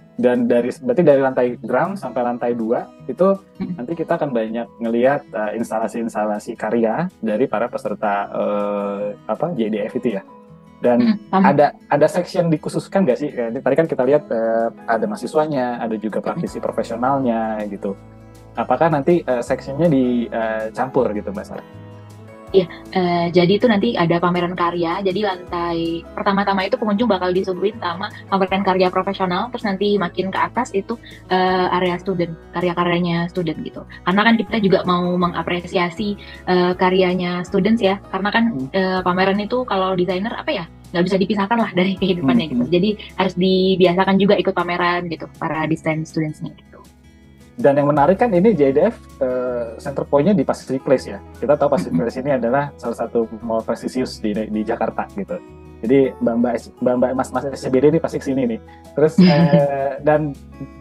berarti dari lantai ground sampai lantai 2 itu nanti kita akan banyak ngelihat instalasi-instalasi karya dari para peserta JIDF itu ya. Dan ada section dikhususkan nggak sih? Tadi kan kita lihat ada mahasiswanya, ada juga praktisi profesionalnya gitu. Apakah nanti sectionnya dicampur gitu Mbak Sarah? Iya, jadi itu nanti ada pameran karya. Jadi lantai pertama-tama itu pengunjung bakal disuguhin sama pameran karya profesional. Terus nanti makin ke atas itu area student, karya-karyanya student gitu. Karena kan kita juga mau mengapresiasi karyanya students ya. Karena kan pameran itu kalau desainer nggak bisa dipisahkan lah dari kehidupannya gitu. Jadi harus dibiasakan juga ikut pameran gitu para desain studentsnya gitu. Dan yang menarik kan ini JIDF center point-nya di Pacific Place ya. Kita tahu Pacific Place ini adalah salah satu mall prestisius di Jakarta gitu. Jadi Mbak Mas SCBD ini pasti kesini nih. Terus dan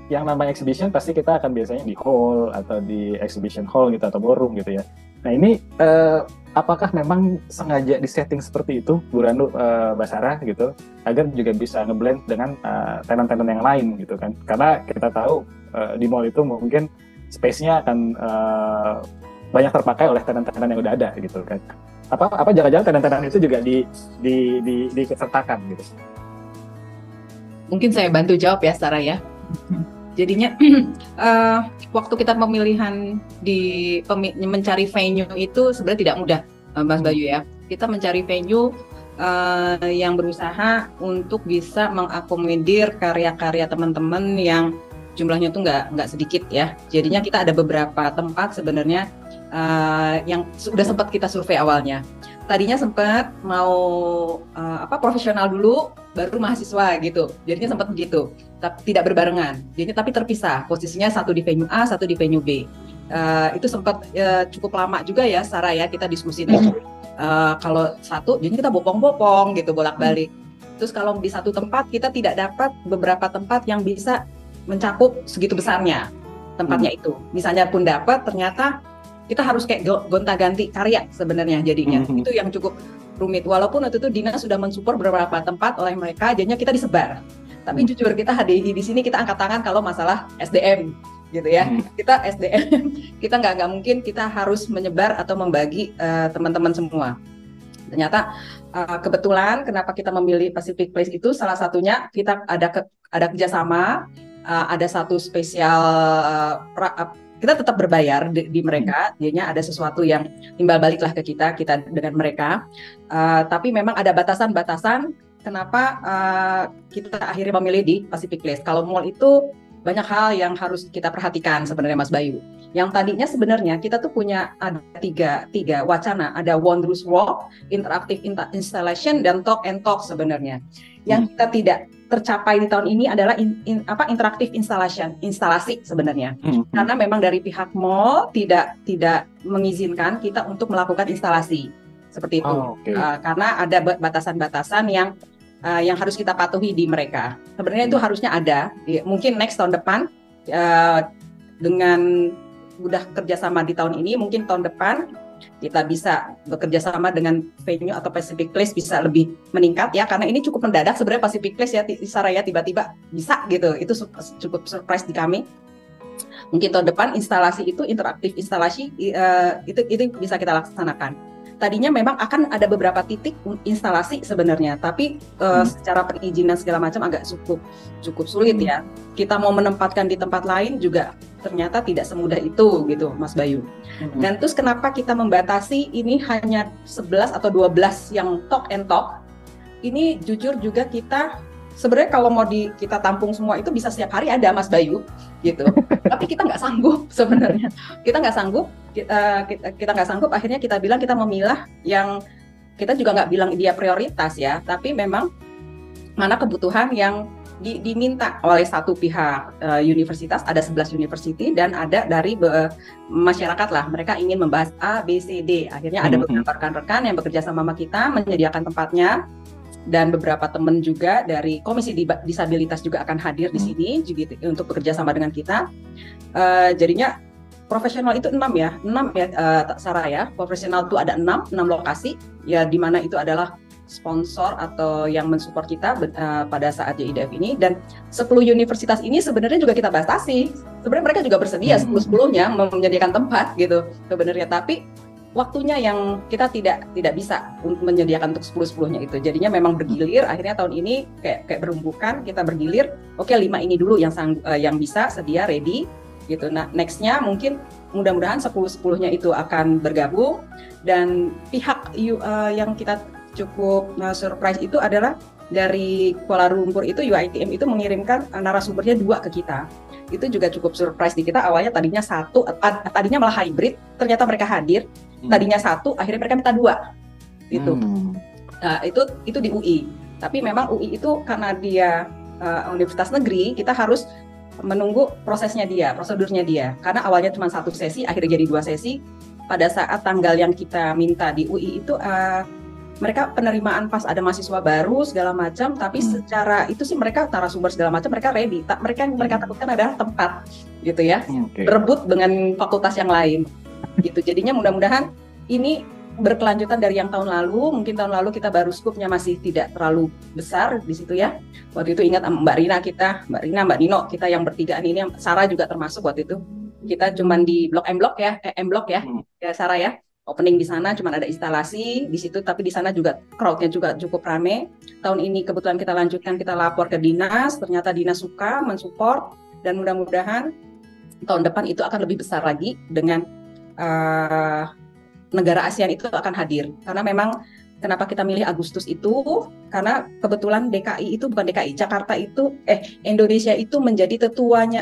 yang namanya exhibition pasti kita akan biasanya di hall atau di exhibition hall gitu atau ballroom gitu ya. Nah ini apakah memang sengaja disetting seperti itu Bu Ranu, Mbak Sarah gitu, agar juga bisa ngeblend dengan tenan-tenan yang lain gitu kan? Karena kita tahu di mall itu mungkin space-nya akan banyak terpakai oleh tenan-tenan yang udah ada gitu kan. Apa jangan-jangan tenan-tenan itu juga disertakan gitu? Mungkin saya bantu jawab ya Sarah ya. Jadinya waktu kita pemilihan mencari venue itu sebenarnya tidak mudah Mas Bayu ya. Kita mencari venue yang berusaha untuk bisa mengakomodir karya-karya teman-teman yang jumlahnya tuh nggak sedikit ya. Jadinya kita ada beberapa tempat sebenarnya yang sudah sempat kita survei awalnya. Tadinya sempat mau profesional dulu, baru mahasiswa gitu. Jadinya sempat begitu, tapi tidak berbarengan. Jadinya tapi terpisah. Posisinya satu di venue A, satu di venue B. Itu sempat cukup lama juga ya, Sarah ya, kita diskusi itu. Kalau satu, jadi kita bopong-bopong gitu bolak-balik. Terus kalau di satu tempat kita tidak dapat beberapa tempat yang bisa mencakup segitu besarnya tempatnya itu. Misalnya pun dapat, ternyata kita harus kayak gonta-ganti karya sebenarnya jadinya. Itu yang cukup rumit. Walaupun waktu itu Dinas sudah mensupport beberapa tempat oleh mereka, jadinya kita disebar. Tapi jujur kita HDI di sini kita angkat tangan kalau masalah SDM gitu ya. Kita SDM, kita nggak mungkin kita harus menyebar atau membagi teman-teman semua. Ternyata kebetulan kenapa kita memilih Pacific Place itu salah satunya kita ada kerjasama, ada satu spesial kita tetap berbayar di mereka, jadinya ada sesuatu yang timbal baliklah ke kita dengan mereka. Tapi memang ada batasan-batasan kenapa kita akhirnya memilih di Pacific Place. Kalau mall itu banyak hal yang harus kita perhatikan sebenarnya Mas Bayu. Yang tadinya sebenarnya kita tuh punya ada tiga wacana, ada Wondrous Walk, Interactive Installation, dan Talk and Talk sebenarnya. Yang kita tidak tercapai di tahun ini adalah interactive instalasi sebenarnya. Karena memang dari pihak mall tidak mengizinkan kita untuk melakukan instalasi seperti itu. Karena ada batasan-batasan yang harus kita patuhi di mereka. Sebenarnya itu harusnya ada. Mungkin next tahun depan dengan udah kerjasama di tahun ini, mungkin tahun depan kita bisa bekerja sama dengan venue atau Pacific Place bisa lebih meningkat ya, karena ini cukup mendadak sebenarnya Pacific Place ya, Sarah ya, tiba-tiba bisa gitu. Itu cukup surprise di kami. Mungkin tahun depan instalasi itu interaktif instalasi itu bisa kita laksanakan. Tadinya memang akan ada beberapa titik instalasi sebenarnya, tapi secara perizinan segala macam agak cukup sulit ya. Kita mau menempatkan di tempat lain juga ternyata tidak semudah itu gitu Mas Bayu. Dan terus kenapa kita membatasi ini hanya 11 atau 12 yang talk and talk? Ini jujur juga kita sebenarnya kalau mau kita tampung semua itu bisa setiap hari ada Mas Bayu gitu. Tapi kita nggak sanggup sebenarnya. Kita nggak sanggup. Akhirnya kita bilang kita memilah yang kita juga nggak bilang dia prioritas ya. Tapi memang mana kebutuhan yang diminta oleh satu pihak universitas, ada 11 university dan ada dari masyarakat lah. Mereka ingin membahas A, B, C, D. Akhirnya ada beberapa rekan-rekan yang bekerja sama kita menyediakan tempatnya. Dan beberapa teman juga dari Komisi Disabilitas juga akan hadir di sini juga untuk bekerja sama dengan kita. Jadinya profesional itu 6 ya, Sarah ya. Profesional itu ada 6 lokasi ya, di mana itu adalah sponsor atau yang mensupport kita pada saat JIDF ini. Dan 10 universitas ini sebenarnya juga kita batasi. Sebenarnya mereka juga bersedia 10-10-nya menyediakan tempat gitu sebenarnya, tapi waktunya yang kita tidak bisa menyediakan untuk 10-10-nya itu. Jadinya memang bergilir, akhirnya tahun ini kayak berumbukan, kita bergilir, oke 5 ini dulu yang bisa sedia ready gitu. Nah, next-nya mungkin mudah-mudahan 10-10-nya itu akan bergabung. Dan pihak yang kita cukup surprise itu adalah dari Kuala Lumpur itu UiTM itu mengirimkan narasumbernya 2 ke kita. Itu juga cukup surprise di kita. Awalnya tadinya malah hybrid, ternyata mereka hadir. Tadinya 1, akhirnya mereka minta 2 gitu. Nah, itu di UI. Tapi memang UI itu karena dia universitas negeri, kita harus menunggu prosedurnya dia. Karena awalnya cuma 1 sesi, akhirnya jadi 2 sesi. Pada saat tanggal yang kita minta di UI itu mereka penerimaan pas ada mahasiswa baru segala macam, tapi secara itu sih mereka narasumber segala macam mereka ready. Mereka takutkan adalah tempat gitu ya, berebut dengan fakultas yang lain gitu. Jadinya mudah-mudahan ini berkelanjutan dari yang tahun lalu. Mungkin tahun lalu kita baru skupnya masih tidak terlalu besar di situ ya. Waktu itu ingat Mbak Rina, Mbak Nino, kita yang bertigaan ini, Sarah juga termasuk waktu itu. Kita cuman di M Block ya, Sarah ya. Opening di sana cuma ada instalasi di situ, tapi di sana juga crowd-nya juga cukup rame. Tahun ini kebetulan kita lanjutkan, kita lapor ke dinas, ternyata dinas suka mensupport, dan mudah-mudahan tahun depan itu akan lebih besar lagi dengan negara ASEAN itu akan hadir. Karena memang kenapa kita milih Agustus itu, karena kebetulan Jakarta itu Indonesia itu menjadi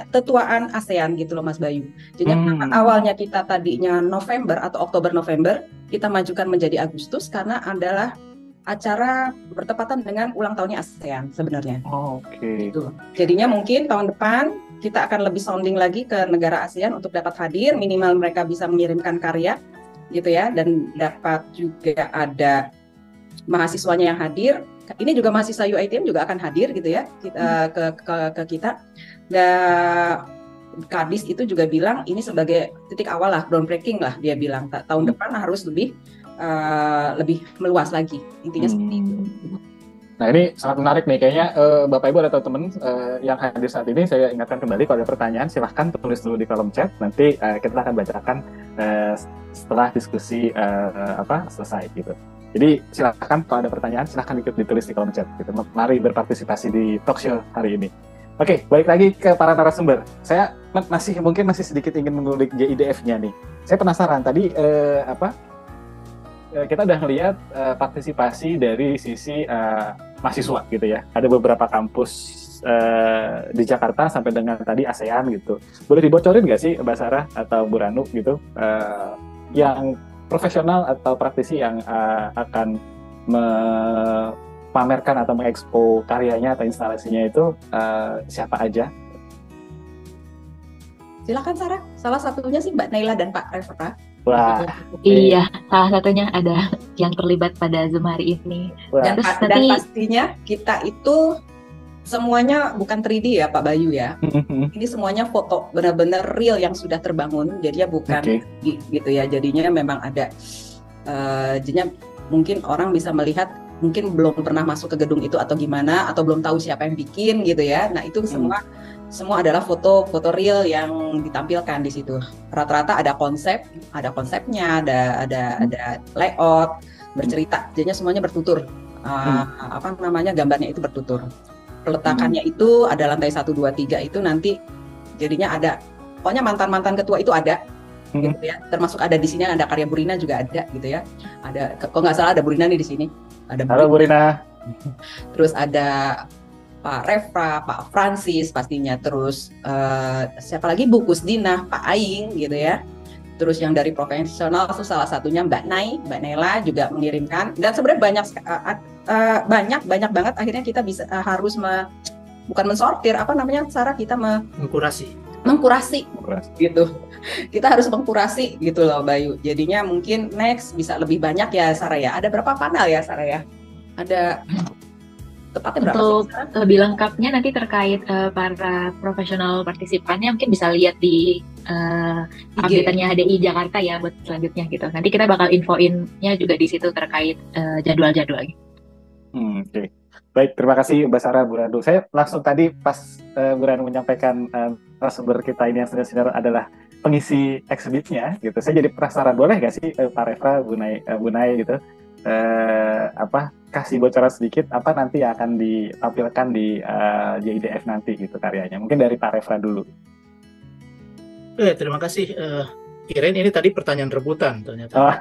tetuaan ASEAN gitu loh Mas Bayu. Jadi awalnya kita tadinya November atau Oktober-November, kita majukan menjadi Agustus karena adalah acara bertepatan dengan ulang tahunnya ASEAN sebenarnya. Gitu. Jadinya mungkin tahun depan kita akan lebih sounding lagi ke negara ASEAN untuk dapat hadir, minimal mereka bisa mengirimkan karya gitu ya, dan dapat juga ada mahasiswanya yang hadir. Ini juga mahasiswa UiTM juga akan hadir gitu ya ke kita. Dan Kadis itu juga bilang ini sebagai titik awal lah, groundbreaking lah, dia bilang tahun depan harus lebih lebih meluas lagi. Intinya seperti itu. Nah ini sangat menarik nih, kayaknya Bapak Ibu atau teman yang hadir saat ini, saya ingatkan kembali kalau ada pertanyaan silahkan tulis dulu di kolom chat, nanti kita akan bacakan setelah diskusi selesai gitu. Jadi silahkan kalau ada pertanyaan silahkan ikut ditulis di kolom chat gitu. Mari berpartisipasi di talk show hari ini. Oke, balik lagi ke para narasumber. Saya masih sedikit ingin mengulik JIDF-nya nih. Saya penasaran tadi kita udah ngelihat partisipasi dari sisi mahasiswa gitu ya. Ada beberapa kampus di Jakarta sampai dengan tadi ASEAN gitu. Boleh dibocorin nggak sih Mbak Sarah atau Bu Ranu gitu, yang profesional atau praktisi yang akan memamerkan atau mengekspo karyanya atau instalasinya itu siapa aja? Silakan Sarah. Salah satunya sih Mbak Naila dan Pak Refra. Wah, Iya, salah satunya ada yang terlibat pada Zoom hari ini. wah. Dan pastinya kita itu semuanya bukan 3D ya Pak Bayu ya. Ini semuanya foto benar-benar real yang sudah terbangun. Jadinya bukan gitu ya. Jadinya memang ada jadinya mungkin orang bisa melihat, mungkin belum pernah masuk ke gedung itu atau gimana, atau belum tahu siapa yang bikin gitu ya. Nah itu semua adalah foto real yang ditampilkan di situ. Rata-rata ada konsepnya, ada layout, bercerita. Jadinya semuanya bertutur. Gambarnya itu bertutur. Peletakannya itu ada lantai 1, 2, 3 itu nanti jadinya ada. Pokoknya mantan-mantan ketua itu ada. Gitu ya. Termasuk ada di sini ada karya Burina juga ada gitu ya. Ada, kok nggak salah ada Burina nih di sini. Ada Halo Burina. Terus ada Pak Refra, Pak Francis pastinya, terus siapa lagi, Bu Kusdina, Pak Aing gitu ya. Terus yang dari profesional itu salah satunya Mbak Naila juga mengirimkan. Dan sebenarnya banyak banget, akhirnya kita bisa harus bukan mensortir, Sarah, kita mengkurasi gitu. Kita harus mengkurasi gitu loh Bayu. Jadinya mungkin next bisa lebih banyak ya Sarah ya. Ada berapa panel ya Sarah ya? Ada tepatnya berapa Untuk sih, lebih lengkapnya nanti terkait para profesional partisipannya mungkin bisa lihat di update-nya HDI Jakarta ya buat selanjutnya gitu. Nanti kita bakal infoinnya juga di situ terkait jadwal-jadwalnya. Oke. Baik, terima kasih Mbak Sarah, Bu Ranu. Saya langsung tadi pas Bu Ranu menyampaikan narasumber kita ini yang senior adalah pengisi exhibitnya gitu. Saya jadi penasaran, boleh nggak sih Pak Refra, Bu Nay gitu, kasih bocoran sedikit apa nanti yang akan ditampilkan di JIDF nanti gitu karyanya. Mungkin dari Pak Refra dulu. Terima kasih. Kirain ini tadi pertanyaan rebutan ternyata.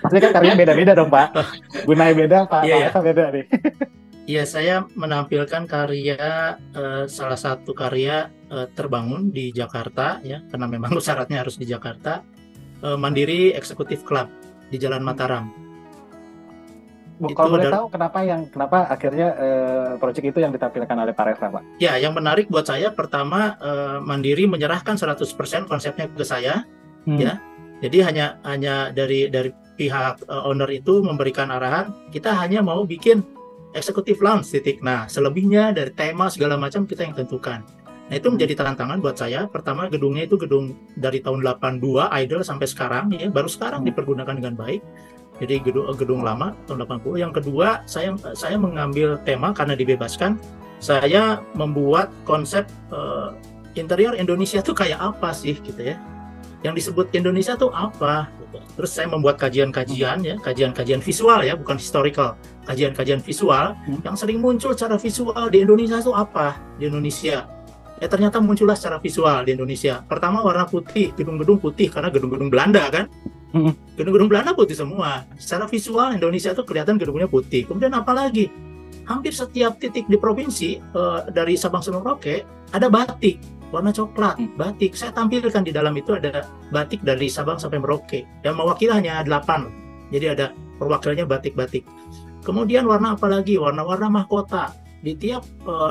Maksudnya kan karyanya beda-beda dong Pak. Bu Nay beda, Pak Refra beda nih. Iya, saya menampilkan karya salah satu karya terbangun di Jakarta ya, karena memang syaratnya harus di Jakarta. Mandiri Executive Club di Jalan Mataram. Kalau boleh tahu kenapa akhirnya proyek itu yang ditampilkan oleh Pak Refra, Pak? Ya, yang menarik buat saya pertama Mandiri menyerahkan 100% konsepnya ke saya, ya. Jadi hanya dari pihak owner itu memberikan arahan, kita hanya mau bikin eksekutif lounge titik. Nah, selebihnya dari tema segala macam kita yang tentukan. Nah, itu menjadi tantangan buat saya. Pertama, gedungnya itu gedung dari tahun 82 idle sampai sekarang ya, baru sekarang dipergunakan dengan baik. Jadi gedung lama tahun 80. Yang kedua, saya mengambil tema karena dibebaskan. Saya membuat konsep interior Indonesia tuh kayak apa sih gitu ya. Yang disebut Indonesia tuh apa gitu. Terus saya membuat kajian-kajian ya, kajian visual ya, bukan historical. Kajian-kajian visual yang sering muncul secara visual di Indonesia itu apa di Indonesia. Ya ternyata muncullah secara visual di Indonesia. Pertama warna putih, gedung-gedung putih karena gedung-gedung Belanda kan. Gedung-gedung Belanda putih semua. Secara visual Indonesia tuh kelihatan gedungnya putih. Kemudian apa lagi? Hampir setiap titik di provinsi dari Sabang sampai Merauke ada batik warna coklat, batik. Saya tampilkan di dalam itu ada batik dari Sabang sampai Merauke. Yang mewakili hanya 8. Jadi ada perwakilannya batik-batik. Kemudian warna apa lagi? Warna-warna mahkota. Di tiap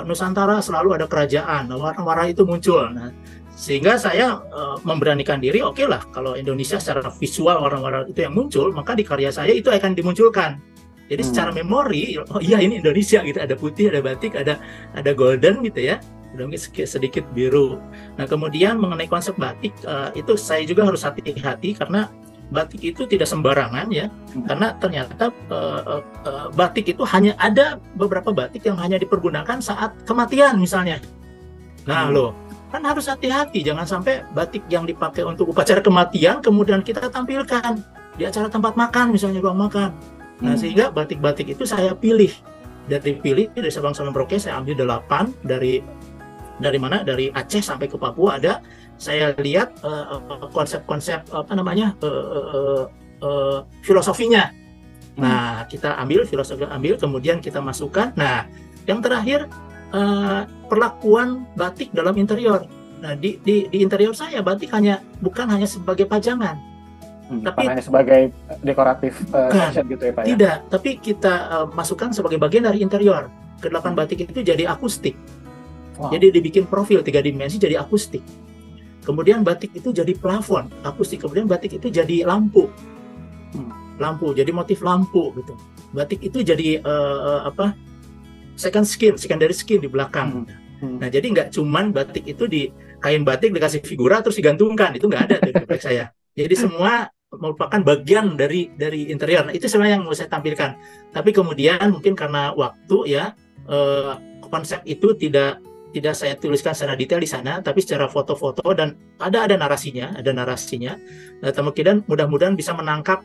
Nusantara selalu ada kerajaan. Nah, warna-warna itu muncul. Nah, sehingga saya memberanikan diri, oke lah, kalau Indonesia secara visual warna-warna itu yang muncul, maka di karya saya itu akan dimunculkan. Jadi secara memori, oh iya ini Indonesia gitu. Ada putih, ada batik, ada golden gitu ya. Mungkin sedikit biru. Nah kemudian mengenai konsep batik itu saya juga harus hati-hati karena batik itu tidak sembarangan ya, karena ternyata batik itu hanya ada beberapa batik yang hanya dipergunakan saat kematian misalnya. Nah loh, kan harus hati-hati, jangan sampai batik yang dipakai untuk upacara kematian kemudian kita tampilkan di acara tempat makan misalnya, ruang makan. Nah sehingga batik-batik itu saya pilih dari Sabang sampai Merauke, saya ambil 8 dari mana, dari Aceh sampai ke Papua ada. Saya lihat konsep-konsep filosofinya. Nah, kita ambil filosofi, kemudian kita masukkan. Nah, yang terakhir perlakuan batik dalam interior. Nah, di interior saya batik bukan hanya sebagai pajangan, tapi hanya sebagai dekoratif fashion gitu ya Pak ya? Tidak, tapi kita masukkan sebagai bagian dari interior. Ke-8 batik itu jadi akustik. Wow. Jadi dibikin profil 3 dimensi jadi akustik. Kemudian batik itu jadi plafon, akustik. Kemudian batik itu jadi lampu, jadi motif lampu gitu. Batik itu jadi secondary skin di belakang. Nah jadi nggak cuman batik itu di kain batik dikasih figura terus digantungkan, itu nggak ada di proyek saya. Jadi semua merupakan bagian dari interior. Nah, itu sebenarnya yang mau saya tampilkan. Tapi kemudian mungkin karena waktu ya, konsep itu tidak saya tuliskan secara detail di sana, tapi secara foto-foto dan ada narasinya. Nah, kemudian mudah-mudahan bisa menangkap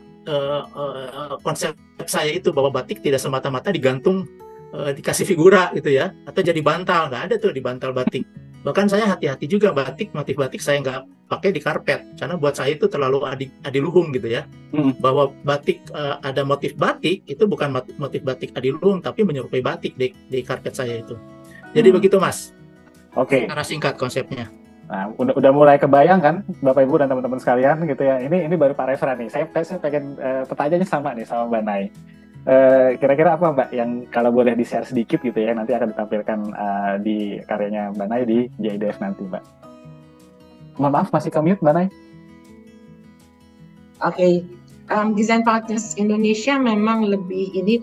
konsep saya itu, bahwa batik tidak semata-mata digantung, dikasih figura gitu ya, atau jadi bantal. Nggak ada tuh di bantal batik. Bahkan saya hati-hati juga, motif batik saya nggak pakai di karpet, karena buat saya itu terlalu adiluhung gitu ya. Bahwa batik, ada motif batik itu bukan motif batik adiluhung, tapi menyerupai batik di karpet saya itu. Jadi begitu Mas. Oke. Secara singkat konsepnya. Nah, udah mulai kebayang kan Bapak Ibu dan teman-teman sekalian gitu ya. Ini baru Pak Refra nih. Saya pengen pertanyaannya sama nih sama Mbak Nay. Kira-kira apa Mbak yang kalau boleh di-share sedikit gitu ya, nanti akan ditampilkan di karyanya Mbak Nay di JIDF nanti Mbak. Mohon maaf masih ke-mute Mbak Nay. Oke. Design Partners Indonesia memang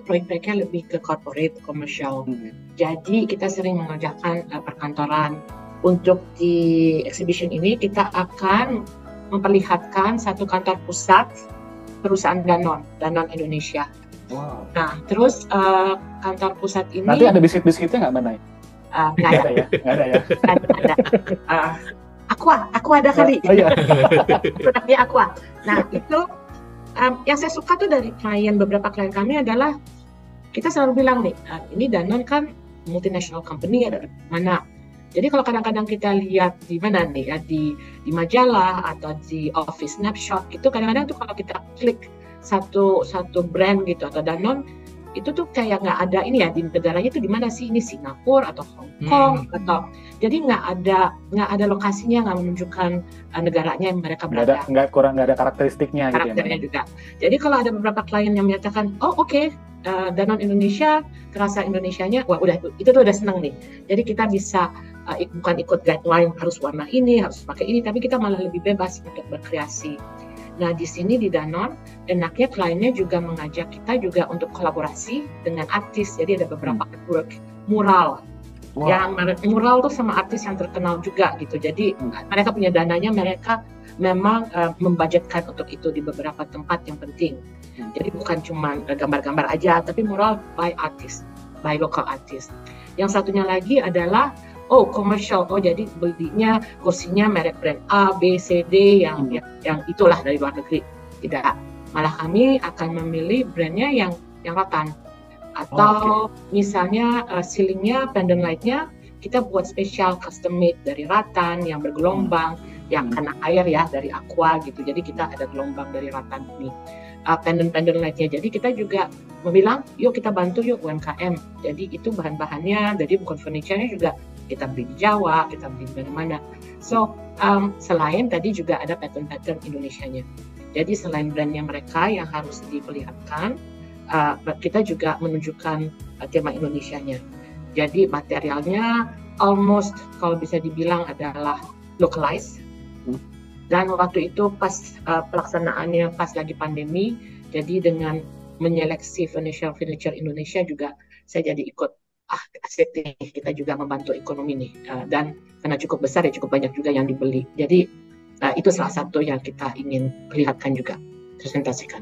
proyek-proyeknya lebih ke corporate, commercial. Jadi kita sering mengerjakan perkantoran. Untuk di exhibition ini kita akan memperlihatkan satu kantor pusat perusahaan Danone Indonesia. Wow. Nah, terus kantor pusat ini nanti ada biskuit-biskuitnya nggak Mbak Nay? Nggak ada ya. Ada. Aqua ada kali. Oh iya. Produknya Aqua. Nah, itu yang saya suka tuh dari beberapa klien kami adalah kita selalu bilang nih, ini Danone kan multinational company, ada mana. Jadi kalau kadang-kadang kita lihat di mana nih ya, di majalah atau di office snapshot itu, kadang-kadang tuh kalau kita klik satu brand gitu atau Danone itu tuh kayak nggak ada ini ya, di negaranya itu di mana sih, ini Singapura atau Hong Kong atau jadi nggak ada lokasinya, nggak menunjukkan negaranya yang mereka berada. Nggak ada karakteristiknya karakternya gitu ya, juga. Jadi kalau ada beberapa klien yang menyatakan, oh oke, Danone Indonesia, terasa Indonesianya, wah itu tuh udah seneng nih. Jadi kita bisa bukan ikut guideline harus warna ini, harus pakai ini, tapi kita malah lebih bebas untuk berkreasi. Nah di sini di Danone, enaknya kliennya juga mengajak kita juga untuk kolaborasi dengan artis. Jadi ada beberapa artwork mural. Wow. Yang mural tuh sama artis yang terkenal juga gitu. Jadi mereka punya dananya, mereka memang membudgetkan untuk itu di beberapa tempat yang penting. Jadi bukan cuma gambar-gambar aja, tapi mural by artist, by local artist. Yang satunya lagi adalah commercial. Jadi belinya kursinya merek brand A, B, C, D yang itulah dari luar negeri. Tidak. Malah kami akan memilih brandnya yang rotan. Atau misalnya ceilingnya, pendant lightnya kita buat spesial custom made dari ratan yang bergelombang, yang kena air ya, dari Aqua gitu. Jadi kita ada gelombang dari ratan ini. Pendant lightnya. Jadi kita juga bilang, yuk kita bantu yuk UMKM. Jadi itu bahan-bahannya, jadi bukan furniture-nya juga kita beli di Jawa, kita beli di mana-mana. So, selain tadi juga ada pattern Indonesianya. Jadi selain brandnya mereka yang harus diperlihatkan, kita juga menunjukkan tema Indonesianya. Jadi materialnya almost kalau bisa dibilang adalah localized. Dan waktu itu pas pelaksanaannya pas lagi pandemi, jadi dengan menyeleksi furniture Indonesia juga saya jadi ikut asik nih, kita juga membantu ekonomi nih, dan karena cukup besar ya cukup banyak juga yang dibeli. Jadi itu salah satu yang kita ingin perlihatkan juga. presentasikan.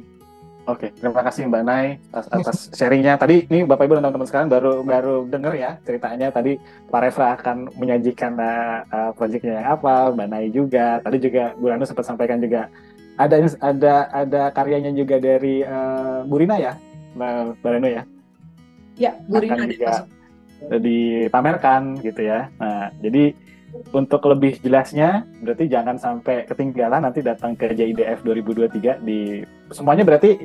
Oke, terima kasih Mbak Nay atas sharingnya. Tadi ini Bapak Ibu dan teman-teman sekalian baru dengar ya ceritanya. Tadi Pak Refra akan menyajikan proyeknya yang apa, Mbak Nay juga. Tadi juga Bu Ranu sempat sampaikan juga ada karyanya juga dari Bu Rina ya, Mbak Ranu ya. Ya, Bu Rina akan juga dipamerkan gitu ya. Nah, jadi untuk lebih jelasnya, berarti jangan sampai ketinggalan nanti datang ke JIDF 2023 semuanya berarti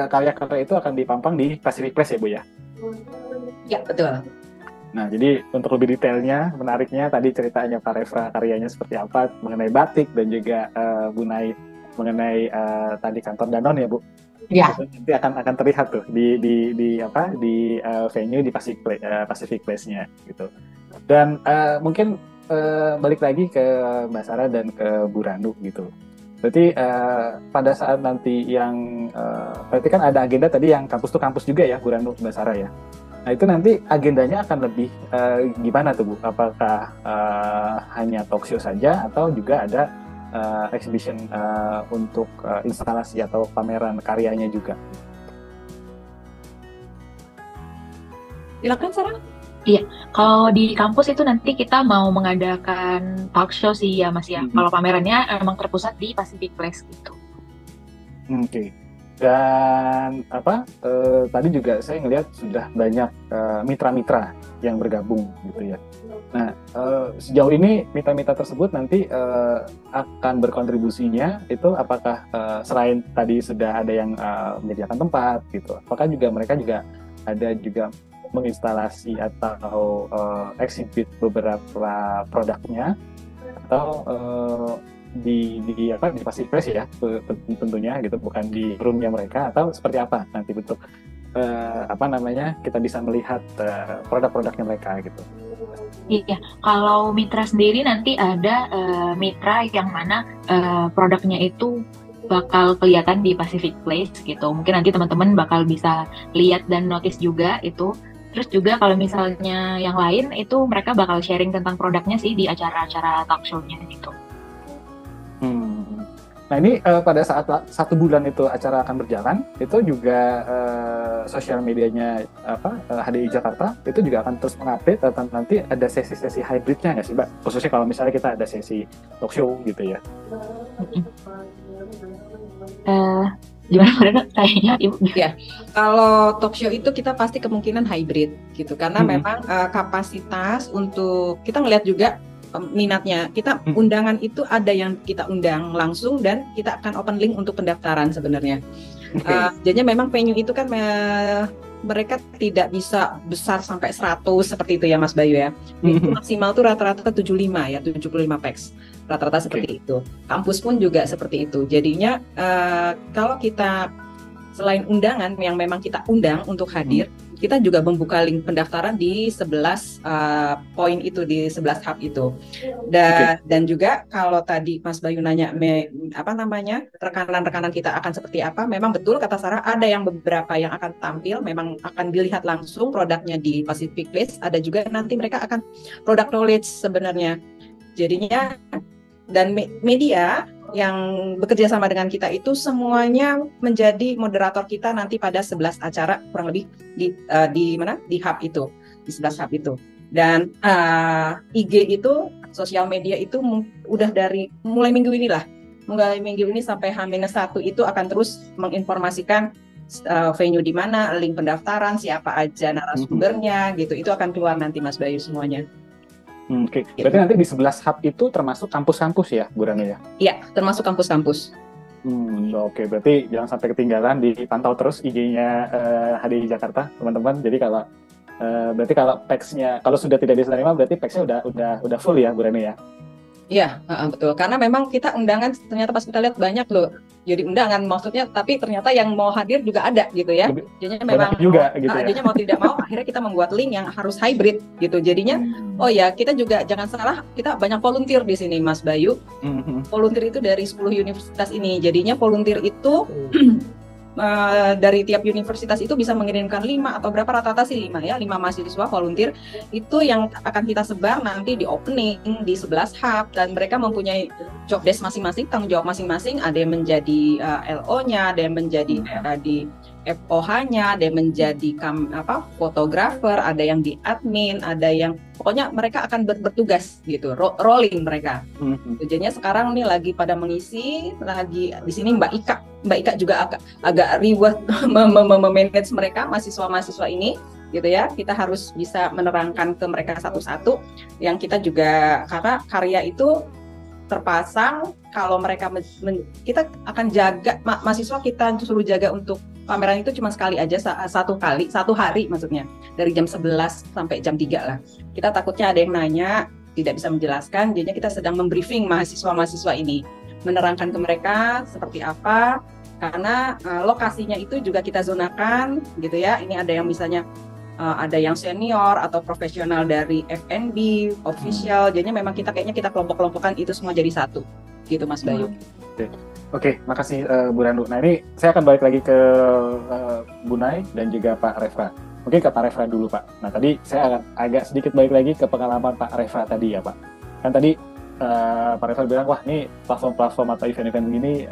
karya-karya itu akan dipampang di Pacific Place ya Bu ya? Ya, betul. Nah, jadi untuk lebih detailnya, menariknya tadi ceritanya Pak Refra karyanya seperti apa mengenai batik dan juga Bu Nay mengenai tadi kantor Danone ya Bu? Ya. Itu nanti akan terlihat tuh di venue di Pacific Place-nya gitu. Dan mungkin balik lagi ke Mbak Sarah dan ke Bu Ranu gitu. Berarti pada saat nanti yang berarti kan ada agenda tadi yang kampus to kampus juga ya Bu Ranu, Mbak Sarah ya. Nah itu nanti agendanya akan lebih gimana tuh Bu? Apakah hanya talk show saja atau juga ada exhibition untuk instalasi atau pameran karyanya juga? Silakan Sarah. Iya, kalau di kampus itu nanti kita mau mengadakan talk show sih ya Mas ya. Kalau pamerannya emang terpusat di Pacific Place gitu. Oke. Dan tadi juga saya ngelihat sudah banyak mitra-mitra yang bergabung gitu ya. Nah, sejauh ini mitra-mitra tersebut nanti akan berkontribusinya itu apakah selain tadi sudah ada yang menyediakan tempat gitu, apakah juga mereka juga ada juga menginstalasi atau exhibit beberapa produknya atau di Pacific Place ya tentunya gitu, bukan di roomnya mereka, atau seperti apa nanti bentuk kita bisa melihat produk-produknya mereka gitu. Iya, kalau mitra sendiri nanti ada mitra yang mana produknya itu bakal kelihatan di Pacific Place gitu. Mungkin nanti teman-teman bakal bisa lihat dan notice juga itu. Terus juga kalau misalnya yang lain itu mereka bakal sharing tentang produknya sih di acara-acara talk show-nya gitu. Nah ini pada saat 1 bulan itu acara akan berjalan, itu juga sosial medianya HDI Jakarta itu juga akan terus mengupdate atau nanti ada sesi-sesi hybridnya nggak sih Mbak? Khususnya kalau misalnya kita ada sesi talk show gitu ya. Gimana kayaknya Ibu? Ya, kalau talk show itu kita pasti kemungkinan hybrid gitu, karena memang kapasitas untuk kita ngelihat juga minatnya. Kita undangan itu ada yang kita undang langsung dan kita akan open link untuk pendaftaran sebenarnya. Jadinya memang venue itu kan mereka tidak bisa besar sampai 100 seperti itu ya Mas Bayu ya. Itu maksimal tuh rata-rata 75 ya, 75 pax. Rata-rata seperti itu. Kampus pun juga seperti itu. Jadinya kalau kita selain undangan yang memang kita undang untuk hadir, kita juga membuka link pendaftaran di 11 poin itu, di 11 hub itu. Dan juga kalau tadi Mas Bayu nanya rekanan-rekanan kita akan seperti apa, memang betul kata Sarah, ada yang beberapa yang akan tampil, memang akan dilihat langsung produknya di Pacific Place, ada juga nanti mereka akan product knowledge sebenarnya. Jadinya dan media yang bekerja sama dengan kita itu semuanya menjadi moderator kita nanti pada 11 acara kurang lebih di hub itu, di 11 hub itu. Dan IG itu, sosial media itu udah dari mulai minggu ini sampai H-1 itu akan terus menginformasikan venue di mana, link pendaftaran, siapa aja narasumbernya gitu. Itu akan keluar nanti Mas Bayu semuanya. Oke. Berarti nanti di 11 hub itu termasuk kampus-kampus ya, Bu Ranu ya? Iya, termasuk kampus-kampus. Oke, berarti jangan sampai ketinggalan, dipantau terus IG-nya HDI Jakarta, teman-teman. Jadi berarti kalau PAX-nya, kalau sudah tidak diterima, berarti PAX-nya udah full ya, Bu Ranu ya? Iya, betul. Karena memang kita undangan ternyata pas kita lihat banyak loh. Jadi undangan maksudnya, tapi ternyata yang mau hadir juga ada gitu ya. Jadinya memang juga gitu ya. Jadinya mau tidak mau akhirnya kita membuat link yang harus hybrid gitu. Jadinya oh ya, kita juga jangan salah, kita banyak volunteer di sini Mas Bayu. Volunteer itu dari 10 universitas ini. Jadinya volunteer itu dari tiap universitas itu bisa mengirimkan 5 atau berapa, rata-rata sih 5 ya, 5 mahasiswa volunteer itu yang akan kita sebar nanti di opening di 11 hub, dan mereka mempunyai job desk masing-masing, tanggung jawab masing-masing. Ada yang menjadi LO-nya, ada yang menjadi di FOH-nya, ada yang menjadi fotografer, ada yang di admin, ada yang pokoknya mereka akan bertugas gitu, rolling mereka. Tujuannya sekarang nih lagi pada mengisi, lagi di sini Mbak Ika juga agak reward memanage mereka mahasiswa-mahasiswa ini gitu ya. Kita harus bisa menerangkan ke mereka satu-satu, yang kita juga karena karya itu terpasang, kalau mereka kita akan jaga mahasiswa, kita suruh jaga untuk pameran itu cuma sekali aja, satu hari maksudnya, dari jam 11 sampai jam 3 lah. Kita takutnya ada yang nanya tidak bisa menjelaskan, jadinya kita sedang membriefing mahasiswa-mahasiswa ini, menerangkan ke mereka seperti apa, karena lokasinya itu juga kita zonakan gitu ya. Ini ada yang misalnya ada yang senior atau profesional dari F&B, official, jadinya memang kayaknya kita kelompok-kelompokkan itu semua jadi satu gitu Mas Bayu. Oke, makasih Bu Randu. Nah ini saya akan balik lagi ke Bu Nay dan juga Pak Refra. Mungkin ke Pak Refra dulu Pak. Nah tadi saya akan agak sedikit balik lagi ke pengalaman Pak Refra tadi ya Pak. Kan tadi Pak Refra bilang, wah ini platform-platform atau event-event begini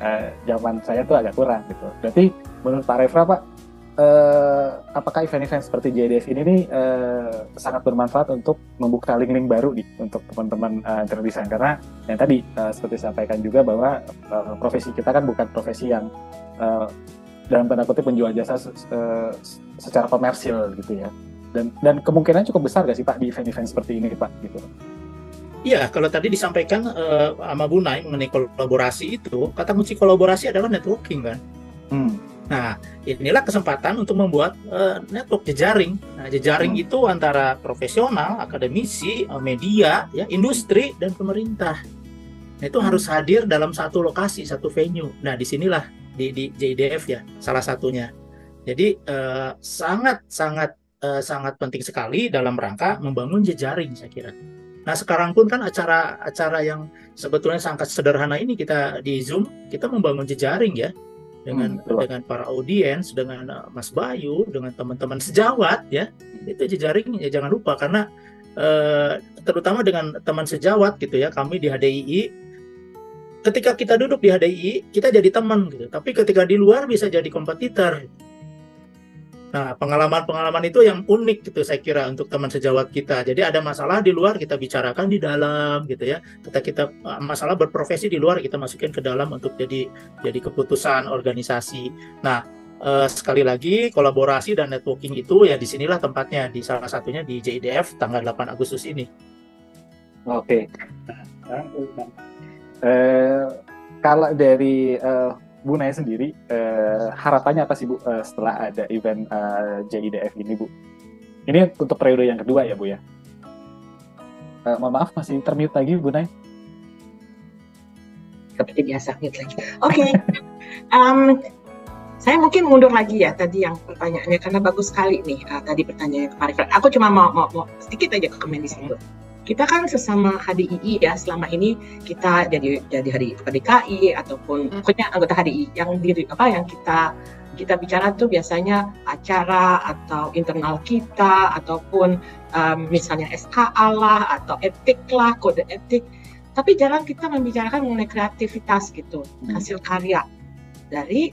zaman saya tuh agak kurang gitu. Berarti menurut Pak Refra Pak, apakah event-event seperti JIDF ini nih sangat bermanfaat untuk membuka link-link baru nih untuk teman-teman interior design, karena yang tadi seperti sampaikan juga bahwa profesi kita kan bukan profesi yang dalam tanda kutip menjual jasa secara komersil gitu ya, dan kemungkinan cukup besar gak sih Pak di event-event seperti ini Pak gitu? Iya, kalau tadi disampaikan sama Bu Nay mengenai kolaborasi itu, kata kunci kolaborasi adalah networking kan. Nah, inilah kesempatan untuk membuat network jejaring. Nah, jejaring itu antara profesional, akademisi, media, ya, industri, dan pemerintah. Nah, itu harus hadir dalam satu lokasi, satu venue. Nah, disinilah di JIDF ya, salah satunya. Jadi sangat penting sekali dalam rangka membangun jejaring, saya kira. Nah, sekarang pun kan acara dengan sebetulnya sangat sederhana ini kita di Zoom, kita membangun jejaring ya. Dengan para audiens, dengan Mas Bayu, dengan teman-teman sejawat ya, itu jejaring ya, jangan lupa, karena terutama dengan teman sejawat gitu ya, kami di HDII, ketika kita duduk di HDII kita jadi teman gitu, tapi ketika di luar bisa jadi kompetitor. Nah, pengalaman-pengalaman itu yang unik gitu saya kira untuk teman sejawat kita. Jadi ada masalah di luar kita bicarakan di dalam gitu ya. Kita masalah berprofesi di luar kita masukin ke dalam untuk jadi keputusan organisasi. Nah, sekali lagi kolaborasi dan networking itu ya disinilah tempatnya, di salah satunya di JIDF tanggal 8 Agustus ini. Oke. Kalau dari Bu Nay sendiri, harapannya apa sih Bu setelah ada event JIDF ini Bu? Ini untuk periode yang kedua ya Bu ya? Mohon maaf masih termute lagi Bu Nay. Seperti biasa mute lagi. Oke. Saya mungkin mundur lagi ya tadi yang pertanyaannya, karena bagus sekali nih tadi pertanyaannya ke Pak Refra. Aku cuma mau sedikit aja ke komen di situ. Kita kan sesama HDII ya, selama ini kita jadi HDII PDKI ataupun pokoknya anggota HDII yang kita bicara tuh biasanya acara atau internal kita ataupun misalnya SKA lah atau etik lah, kode etik. Tapi jarang kita membicarakan mengenai kreativitas gitu, hasil karya dari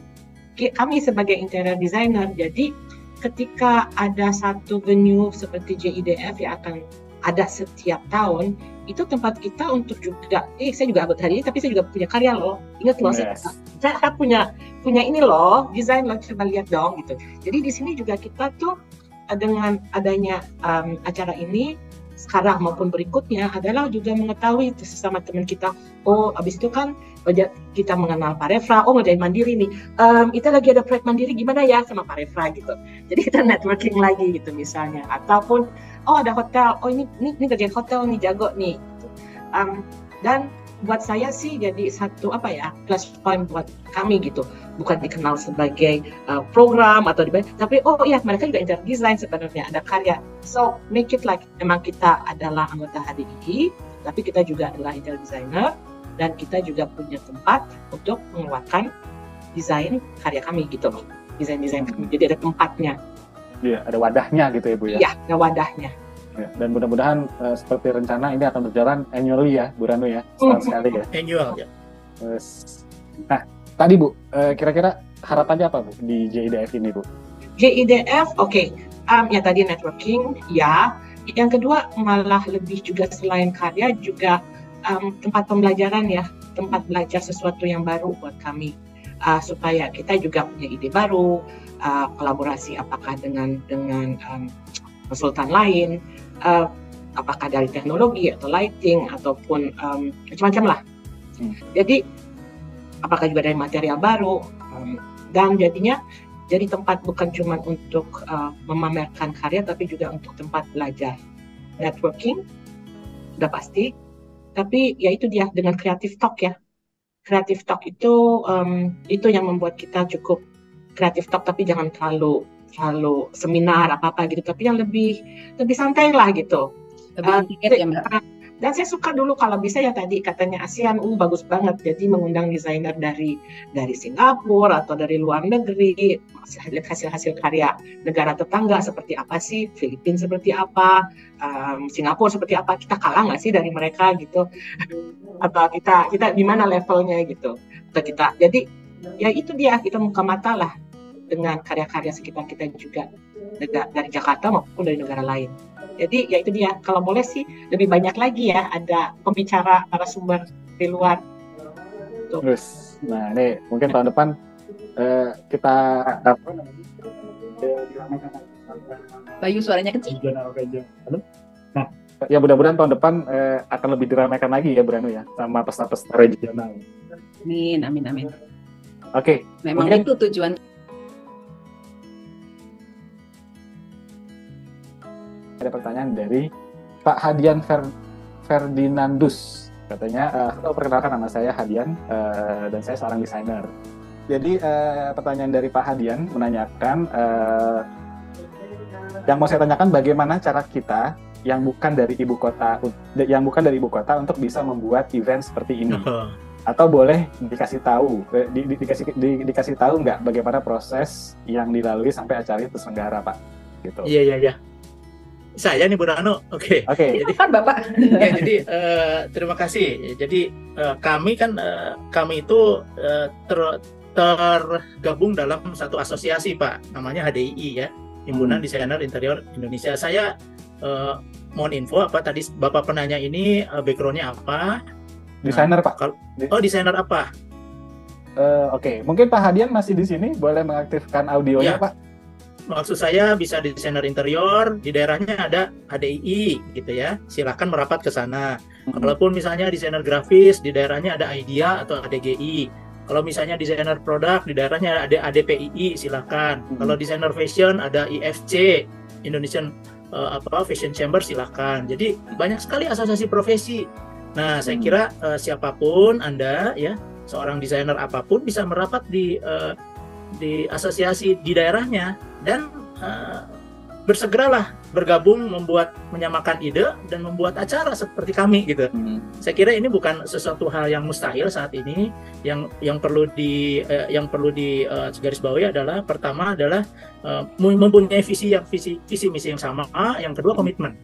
kami sebagai interior designer. Jadi ketika ada satu venue seperti JIDF yang akan ada setiap tahun, itu tempat kita untuk juga, saya juga anggota HDII, tapi saya juga punya karya loh. Ingat loh, saya punya ini loh, desain loh, coba lihat dong gitu. Jadi di sini juga kita tuh dengan adanya acara ini sekarang maupun berikutnya adalah juga mengetahui itu sesama teman kita. Oh, abis itu kan kita mengenal Pak Refra. Oh, ngerjain mandiri nih. Kita lagi ada proyek mandiri gimana ya sama Pak Refra gitu. Jadi kita networking lagi gitu misalnya. Ataupun oh ada hotel. Oh ini kerjain hotel nih, jago nih. Dan buat saya sih jadi satu plus point buat kami gitu. Bukan dikenal sebagai program atau tapi oh iya mereka juga interior design sebenarnya, ada karya. So make it like memang kita adalah anggota HDII, tapi kita juga adalah interior designer dan kita juga punya tempat untuk mengeluarkan desain karya kami gitu loh. desain kami. Jadi ada tempatnya. Iya, ada wadahnya gitu ya Bu ya. Iya, ada wadahnya. Ya, dan mudah-mudahan seperti rencana ini akan berjalan annually ya, Bu Ranu ya, setahun sekali ya. Annual ya. Nah, tadi Bu, kira-kira harapannya apa Bu di JIDF ini Bu? JIDF, oke. Ya tadi networking, ya. Yang kedua malah lebih juga selain karya juga tempat pembelajaran ya, tempat belajar sesuatu yang baru buat kami, supaya kita juga punya ide baru, kolaborasi apakah dengan konsultan lain, apakah dari teknologi atau lighting ataupun macam-macam lah. Jadi apakah juga dari material baru, dan jadinya jadi tempat bukan cuma untuk memamerkan karya, tapi juga untuk tempat belajar. Networking, udah pasti. Tapi ya itu dia dengan creative talk ya. Creative talk itu yang membuat kita cukup creative talk, tapi jangan terlalu seminar apa-apa gitu. Tapi yang lebih santai lah gitu. Lebih intimate ya Mbak. Dan saya suka dulu kalau bisa ya tadi katanya ASEAN, bagus banget. Jadi mengundang desainer dari Singapura atau dari luar negeri, hasil karya negara tetangga seperti apa sih, Filipina seperti apa, Singapura seperti apa, kita kalah nggak sih dari mereka gitu, atau kita di mana levelnya gitu, atau kita, jadi ya itu dia, kita buka mata lah dengan karya-karya sekitar kita juga dari Jakarta maupun dari negara lain. Jadi ya itu dia, kalau boleh sih lebih banyak lagi ya ada pembicara narasumber di luar. Terus, nah ini mungkin tahun depan kita Bayu suaranya kecil. Nah, ya mudah-mudahan tahun depan akan lebih diramaikan lagi ya Bu Ranu ya, sama pesta-pesta regional. Amin. Oke. Memang mungkin itu tujuan. ada pertanyaan dari Pak Hadian Ferdinandus, katanya, halo, perkenalkan nama saya Hadian dan saya seorang desainer. Jadi pertanyaan dari Pak Hadian menanyakan, yang mau saya tanyakan bagaimana cara kita yang bukan dari ibu kota untuk bisa membuat event seperti ini, atau boleh dikasih tahu dikasih tahu nggak bagaimana proses yang dilalui sampai acara itu terselenggara Pak? Gitu. Iya. Saya nih Bu Ranu, oke. Jadi kan Bapak. Ya, jadi terima kasih. Jadi kami itu tergabung dalam satu asosiasi Pak, namanya HDII ya, Himpunan Desainer Interior Indonesia. Saya mohon info apa tadi Bapak penanya ini, background-nya apa? Desainer Pak. Desainer apa? Oke. Mungkin Pak Hadian masih di sini, boleh mengaktifkan audionya Ya. Pak. Maksud saya bisa desainer interior, di daerahnya ada HDII gitu ya, silakan merapat ke sana. Kalaupun misalnya desainer grafis, di daerahnya ada IDEA atau ADGI. Kalau misalnya desainer produk, di daerahnya ada ADPII, silakan. Kalau desainer fashion ada IFC, Indonesian Fashion Chamber, silakan. Jadi banyak sekali asosiasi profesi. Nah, saya kira siapapun Anda ya, seorang desainer apapun bisa merapat di asosiasi di daerahnya dan bersegeralah bergabung menyamakan ide dan membuat acara seperti kami gitu. Saya kira ini bukan sesuatu hal yang mustahil saat ini. Yang perlu digarisbawahi adalah pertama adalah mempunyai visi misi yang sama, yang kedua komitmen.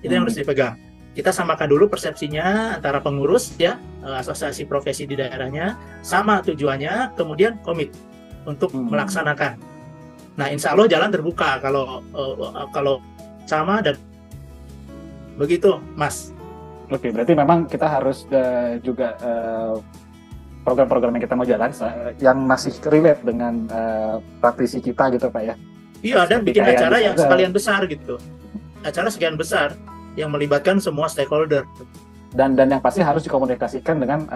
Itu yang harus dipegang. Kita samakan dulu persepsinya antara pengurus ya, asosiasi profesi di daerahnya, sama tujuannya, kemudian komit untuk melaksanakan. Nah, insya Allah jalan terbuka kalau sama dan begitu, Mas. Oke, berarti memang kita harus juga program-program yang kita mau jalan yang masih relate dengan praktisi kita gitu Pak ya. Iya, dan bikin acara yang sekalian besar gitu. Acara sekian besar yang melibatkan semua stakeholder. Dan yang pasti harus dikomunikasikan dengan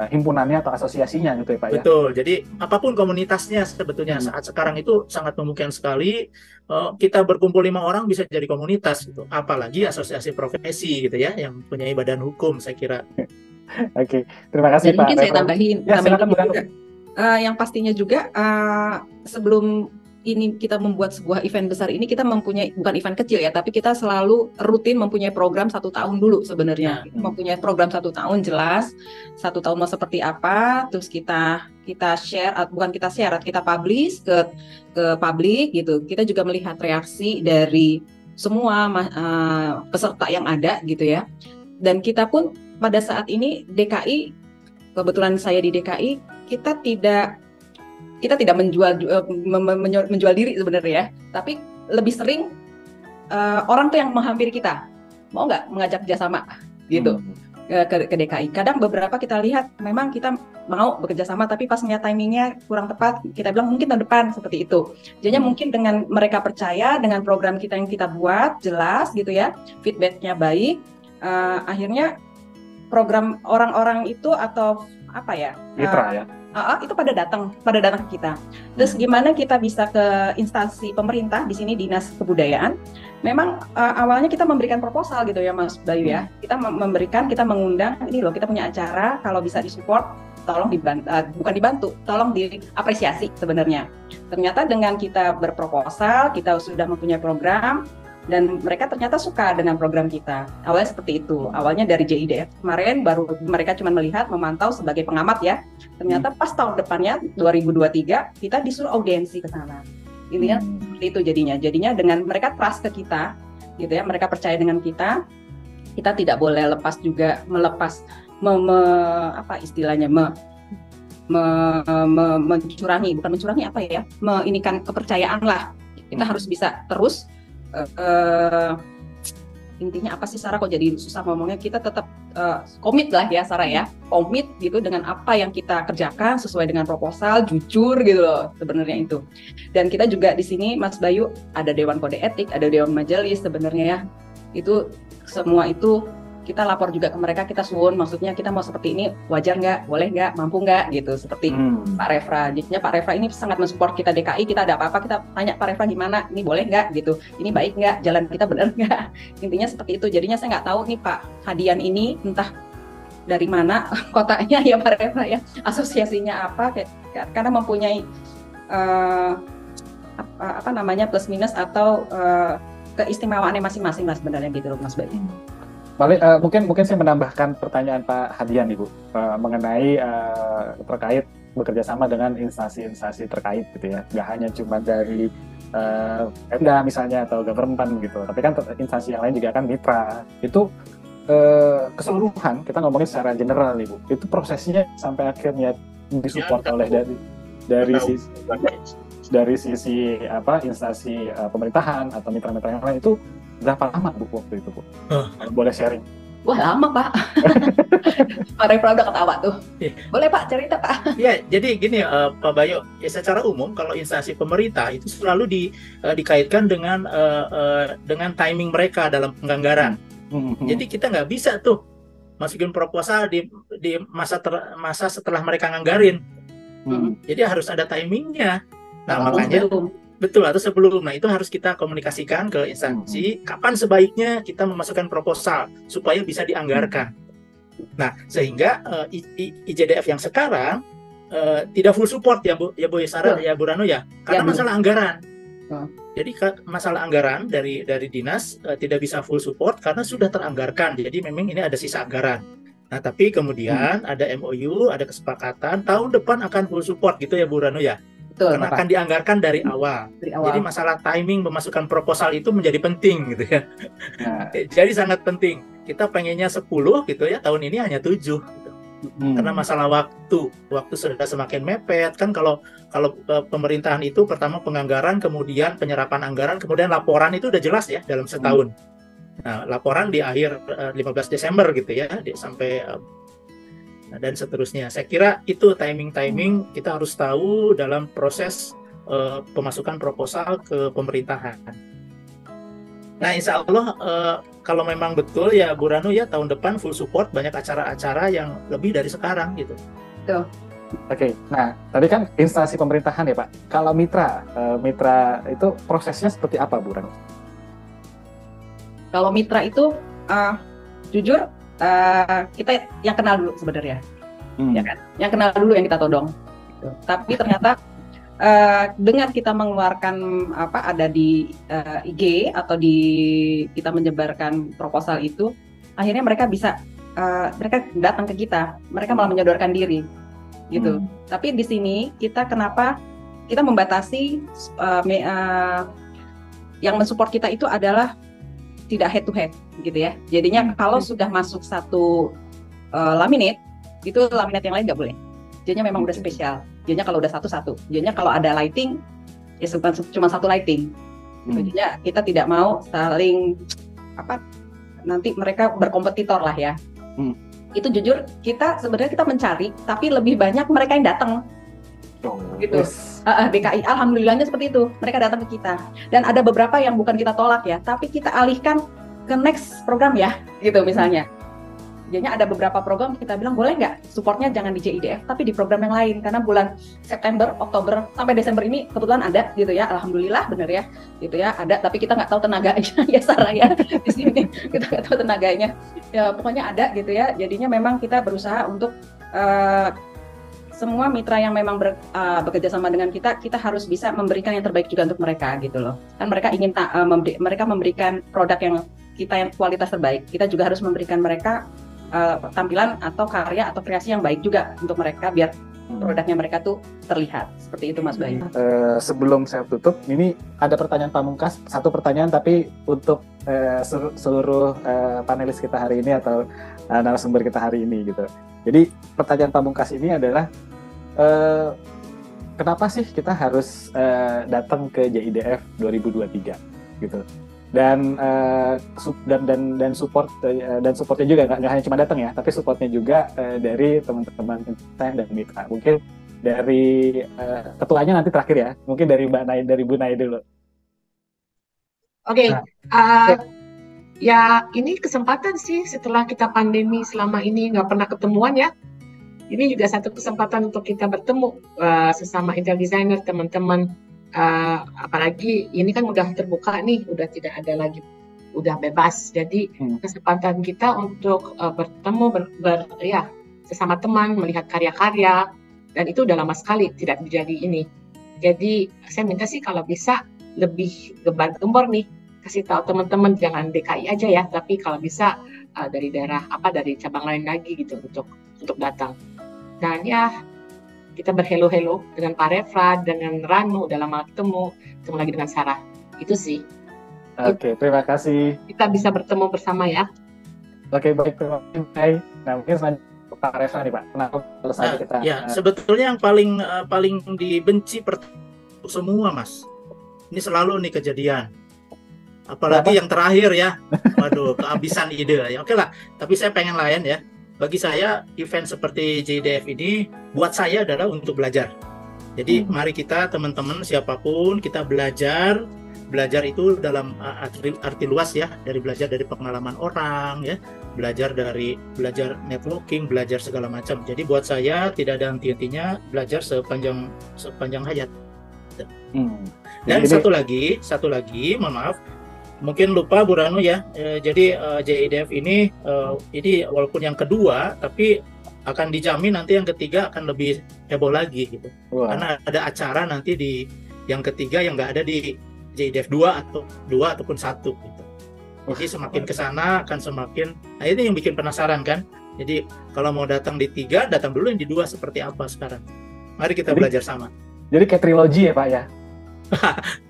himpunannya atau asosiasinya gitu ya Pak ya. Betul, jadi apapun komunitasnya sebetulnya saat sekarang itu sangat memungkinkan sekali kita berkumpul 5 orang bisa jadi komunitas gitu. Apalagi asosiasi profesi gitu ya yang punya badan hukum, saya kira. Oke, terima kasih Dan Pak. mungkin saya tambahin juga. yang pastinya juga sebelum ini kita membuat sebuah event besar ini, kita mempunyai, bukan event kecil ya, tapi kita selalu rutin mempunyai program 1 tahun dulu sebenarnya. Mempunyai program 1 tahun jelas, 1 tahun mau seperti apa, terus kita share, bukan kita share, kita publish ke publik gitu. Kita juga melihat reaksi dari semua peserta yang ada gitu ya. Dan kita pun pada saat ini DKI, kebetulan saya di DKI, kita tidak menjual diri sebenarnya ya, tapi lebih sering orang tuh yang menghampiri kita, mau nggak mengajak kerjasama gitu ke DKI. Kadang beberapa kita lihat memang kita mau bekerja sama, tapi pas ngeliat timingnya kurang tepat, kita bilang mungkin tahun depan, seperti itu. Jadinya mungkin dengan mereka percaya dengan program kita yang kita buat jelas gitu ya, feedbacknya baik, akhirnya program orang-orang itu atau apa ya? Mitra ya. Itu pada datang ke kita. Terus gimana kita bisa ke instansi pemerintah, di sini Dinas Kebudayaan. Memang awalnya kita memberikan proposal gitu ya Mas Bayu ya. Kita mengundang, ini loh kita punya acara, kalau bisa disupport, tolong bukan dibantu, tolong diapresiasi sebenarnya. Ternyata dengan kita berproposal, kita sudah mempunyai program, dan mereka ternyata suka dengan program kita. Awalnya seperti itu. Awalnya dari JIDF kemarin, baru mereka cuma melihat, memantau sebagai pengamat ya. Ternyata pas tahun depannya 2023 kita disuruh audiensi ke sana. Intinya seperti itu jadinya. Jadinya dengan mereka trust ke kita, gitu ya. Mereka percaya dengan kita. Kita tidak boleh mencurangi, bukan mencurangi apa ya? Meinikan kepercayaan lah. Kita harus bisa terus. Intinya apa sih Sarah, kok jadi susah ngomongnya, kita tetap komit lah ya Sarah ya, komit gitu dengan apa yang kita kerjakan sesuai dengan proposal, jujur gitu loh sebenarnya itu. Dan kita juga di sini Mas Bayu ada Dewan Kode Etik, ada Dewan Majelis sebenarnya ya, itu semua itu kita lapor juga ke mereka, kita suwun, maksudnya kita mau seperti ini, wajar nggak, boleh nggak, mampu nggak, gitu, seperti Pak Refra. Jadinya Pak Refra ini sangat mensupport kita DKI, kita ada apa-apa, kita tanya Pak Refra gimana, ini boleh nggak, gitu, ini baik nggak, jalan kita benar nggak, intinya seperti itu. Jadinya saya nggak tahu nih Pak Hadian ini, entah dari mana kotanya ya Pak Refra ya, asosiasinya apa, karena mempunyai plus minus atau keistimewaannya masing-masing lah sebenarnya gitu Mas Bayu. Mungkin saya menambahkan pertanyaan Pak Hadian Ibu mengenai terkait bekerja sama dengan instansi-instansi terkait gitu ya, nggak hanya cuma dari Pemda misalnya atau government gitu, tapi kan instansi yang lain juga kan mitra. Itu keseluruhan kita ngomongin secara general Ibu, itu prosesnya sampai akhirnya disupport oleh dari sisi instansi pemerintahan atau mitra-mitra yang lain, itu berapa lama Bu waktu itu Bu? Boleh sharing? Wah lama Pak. Pak Refra udah ketawa tuh. Boleh Pak cerita Pak? Ya, jadi gini Pak Bayu, ya secara umum kalau instansi pemerintah itu selalu dikaitkan dengan timing mereka dalam penganggaran. Jadi kita nggak bisa tuh masukin proposal di masa setelah mereka nganggarin. Jadi harus ada timingnya. Nah makanya betul, atau sebelum. Nah itu harus kita komunikasikan ke instansi kapan sebaiknya kita memasukkan proposal supaya bisa dianggarkan. Nah sehingga IJDF yang sekarang tidak full support ya Bu Sarah ya Bu Rano ya, karena masalah anggaran. Jadi masalah anggaran dari dinas tidak bisa full support karena sudah teranggarkan. Jadi memang ini ada sisa anggaran. Nah tapi kemudian ada MOU, ada kesepakatan tahun depan akan full support gitu ya Bu Rano ya. Betul, karena akan dianggarkan dari awal. Jadi masalah timing memasukkan proposal itu menjadi penting gitu ya. Jadi sangat penting. Kita pengennya 10 gitu ya, tahun ini hanya 7 gitu. Karena masalah waktu sudah semakin mepet kan. Kalau pemerintahan itu pertama penganggaran, kemudian penyerapan anggaran, kemudian laporan itu udah jelas ya dalam setahun. Nah, laporan di akhir 15 Desember gitu ya, sampai dan seterusnya. Saya kira itu timing kita harus tahu dalam proses pemasukan proposal ke pemerintahan. Nah, insya Allah kalau memang betul ya Bu Rano ya, tahun depan full support, banyak acara-acara yang lebih dari sekarang gitu. Betul. Oke, nah tadi kan instansi pemerintahan ya Pak. Kalau mitra itu prosesnya seperti apa Bu Rano? Kalau mitra itu jujur kita yang kenal dulu sebenarnya, ya kan? Yang kenal dulu yang kita todong. Gitu. Tapi ternyata dengan kita mengeluarkan ada di IG atau kita menyebarkan proposal itu, akhirnya mereka bisa mereka datang ke kita, mereka malah menyodorkan diri gitu. Tapi di sini kenapa kita membatasi yang mensupport kita itu adalah tidak head to head gitu ya. Jadinya kalau sudah masuk satu laminate, itu laminate yang lain nggak boleh. Jadinya memang udah spesial. Jadinya kalau udah satu. Jadinya kalau ada lighting, ya cuma satu lighting. Jadinya kita tidak mau saling nanti mereka berkompetitor lah ya. Itu jujur sebenarnya kita mencari, tapi lebih banyak mereka yang datang. Gitu. DKI, alhamdulillahnya seperti itu. Mereka datang ke kita. Dan ada beberapa yang bukan kita tolak ya, tapi kita alihkan ke next program ya, gitu misalnya. Jadinya ada beberapa program kita bilang boleh nggak supportnya jangan di JIDF tapi di program yang lain, karena bulan September, Oktober sampai Desember ini kebetulan ada gitu ya, alhamdulillah bener ya gitu ya, ada, tapi kita nggak tahu tenaganya ya Sarah ya di sini kita nggak tahu tenaganya ya, pokoknya ada gitu ya. Jadinya memang kita berusaha untuk semua mitra yang memang bekerja sama dengan kita harus bisa memberikan yang terbaik juga untuk mereka gitu loh. Kan mereka ingin mereka memberikan produk yang kualitas terbaik, kita juga harus memberikan mereka tampilan atau karya atau kreasi yang baik juga untuk mereka biar produknya mereka tuh terlihat. Seperti itu Mas Bayu. Sebelum saya tutup, ini ada pertanyaan pamungkas, satu pertanyaan tapi untuk seluruh panelis kita hari ini atau narasumber kita hari ini gitu. Jadi pertanyaan pamungkas ini adalah kenapa sih kita harus datang ke JIDF 2023 gitu? Dan supportnya juga nggak hanya cuma datang ya, tapi supportnya juga dari teman-teman dan mitra. Mungkin dari ketuanya nanti terakhir ya, mungkin dari Bu Nay dulu. Oke. Ya ini kesempatan sih setelah kita pandemi selama ini nggak pernah ketemuan ya. Ini juga satu kesempatan untuk kita bertemu sesama interior designer, teman-teman. Apalagi ini kan udah terbuka nih, udah tidak ada lagi, udah bebas. Jadi kesempatan kita untuk bertemu sesama teman, melihat karya-karya, dan itu udah lama sekali tidak terjadi ini. Jadi saya minta sih kalau bisa lebih gembar-gembor nih, kasih tahu teman-teman jangan DKI aja ya, tapi kalau bisa dari daerah dari cabang lain lagi gitu untuk datang. Dan ya kita berhello-hello dengan Pak Refra, dengan Ranu, udah lama ketemu lagi dengan Sarah. Itu sih. Oke, terima kasih. Kita bisa bertemu bersama ya. Oke, baik, terima kasih. Nah, mungkin selanjutnya Pak Refra nih Pak. Kenapa selesai kita? Ya, sebetulnya yang paling dibenci semua Mas. Ini selalu nih kejadian. Apalagi yang terakhir ya. Waduh, kehabisan ide ya. Oke lah, tapi saya pengen lain ya. Bagi saya, event seperti JIDF ini buat saya adalah untuk belajar. Jadi mari kita teman-teman siapapun kita belajar itu dalam arti luas ya, belajar dari pengalaman orang ya, belajar networking, belajar segala macam. Jadi buat saya tidak ada henti-hentinya belajar sepanjang hayat. Dan satu lagi, mohon maaf, mungkin lupa Bu Ranu ya. Jadi JIDF ini walaupun yang kedua, tapi akan dijamin nanti yang ketiga akan lebih heboh lagi gitu. Karena ada acara nanti di yang ketiga yang nggak ada di JIDF 2 ataupun 1 gitu. Jadi semakin ke sana akan semakin, nah itu yang bikin penasaran kan. Jadi kalau mau datang di 3, datang dulu yang di 2 seperti apa sekarang. Mari kita belajar sama. Jadi kayak trilogi ya Pak ya?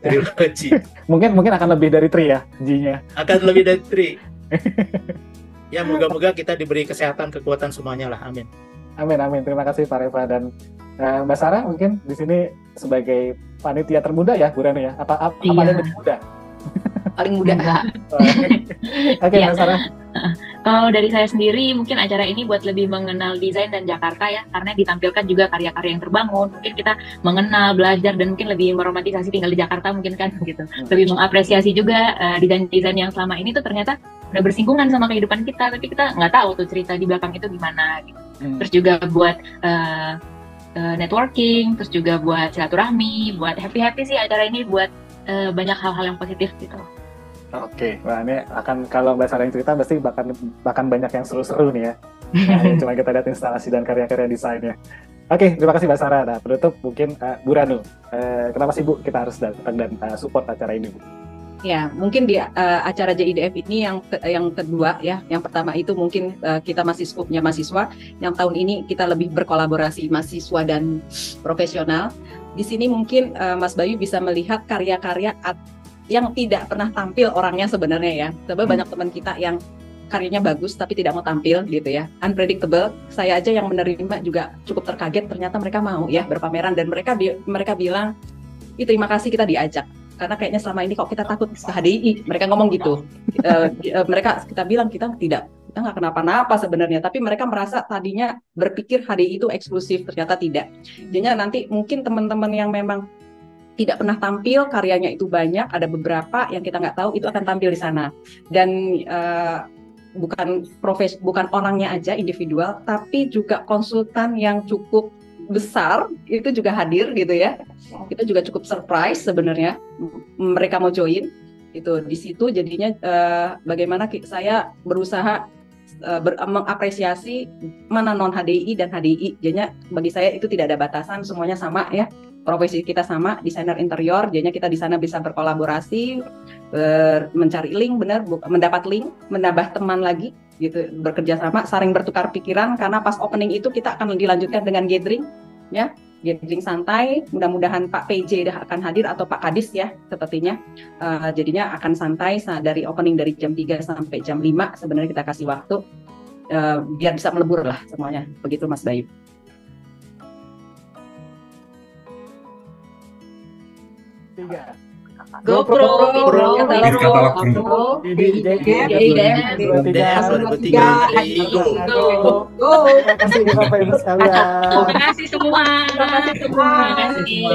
Trilogi. mungkin akan lebih dari 3 ya, G-nya. Akan lebih dari 3. Ya moga-moga kita diberi kesehatan, kekuatan semuanya lah, amin. Amin. Terima kasih Pak Reva dan Mbak Sarah mungkin di sini sebagai panitia termuda ya, Bu Ranu ya. Apa ada yang lebih muda? Paling muda. Oke, Mbak Sarah. Kalau dari saya sendiri, mungkin acara ini buat lebih mengenal desain dan Jakarta ya, karena ditampilkan juga karya-karya yang terbangun. Mungkin kita mengenal, belajar, dan mungkin lebih meromantisasi tinggal di Jakarta mungkin kan gitu. Lebih mengapresiasi juga desain-desain yang selama ini tuh ternyata udah bersinggungan sama kehidupan kita, tapi kita nggak tahu tuh cerita di belakang itu gimana gitu. Terus juga buat networking, terus juga buat silaturahmi, buat happy-happy sih acara ini, buat banyak hal-hal yang positif gitu. Oke, wah ini akan kalau Mbak Sarah yang cerita pasti bahkan banyak yang seru-seru nih ya. Nah, cuma kita lihat instalasi dan karya-karya desainnya. Oke, terima kasih Mbak Sarah. Nah, penutup mungkin Bu Ranu. Kenapa sih Bu kita harus datang dan support acara ini, Bu? Ya, mungkin di acara JIDF ini yang kedua ya. Yang pertama itu mungkin kita masih skupnya mahasiswa. Yang tahun ini kita lebih berkolaborasi mahasiswa dan profesional. Di sini mungkin Mas Bayu bisa melihat karya-karya yang tidak pernah tampil orangnya sebenarnya ya. Sebab banyak teman kita yang karyanya bagus tapi tidak mau tampil gitu ya. Unpredictable. Saya aja yang menerima juga cukup terkaget, ternyata mereka mau ya berpameran, dan mereka bilang, terima kasih kita diajak. Karena kayaknya selama ini kok kita takut ke HDI, mereka ngomong gitu. Kita bilang kita nggak kenapa-napa sebenarnya, tapi mereka merasa tadinya berpikir HDI itu eksklusif, ternyata tidak. Jadinya nanti mungkin teman-teman yang memang tidak pernah tampil, karyanya itu banyak, ada beberapa yang kita nggak tahu itu akan tampil di sana. Dan bukan orangnya aja individual, tapi juga konsultan yang cukup besar itu juga hadir gitu ya. Itu juga cukup surprise sebenarnya mereka mau join itu di situ. Jadinya bagaimana saya berusaha mengapresiasi mana non HDI dan HDI. Jadinya bagi saya itu tidak ada batasan, semuanya sama ya. Profesi kita sama, desainer interior. Jadinya kita di sana bisa berkolaborasi, mencari link, mendapat link, menambah teman lagi gitu, bekerja sama, saling bertukar pikiran, karena pas opening itu kita akan dilanjutkan dengan gathering ya, gathering santai. Mudah-mudahan Pak PJ akan hadir atau Pak Kadis ya sepertinya. Jadinya akan santai dari opening dari jam 3 sampai jam 5 sebenarnya kita kasih waktu biar bisa melebur lah semuanya. Begitu Mas Bayu. GoPro, Katalog Pro. JIDF 2003. Go. Terima kasih Bapak Ibu sekalian. Terima kasih semua. Terima kasih semua. Terima kasih.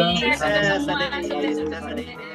Sukses, Ade.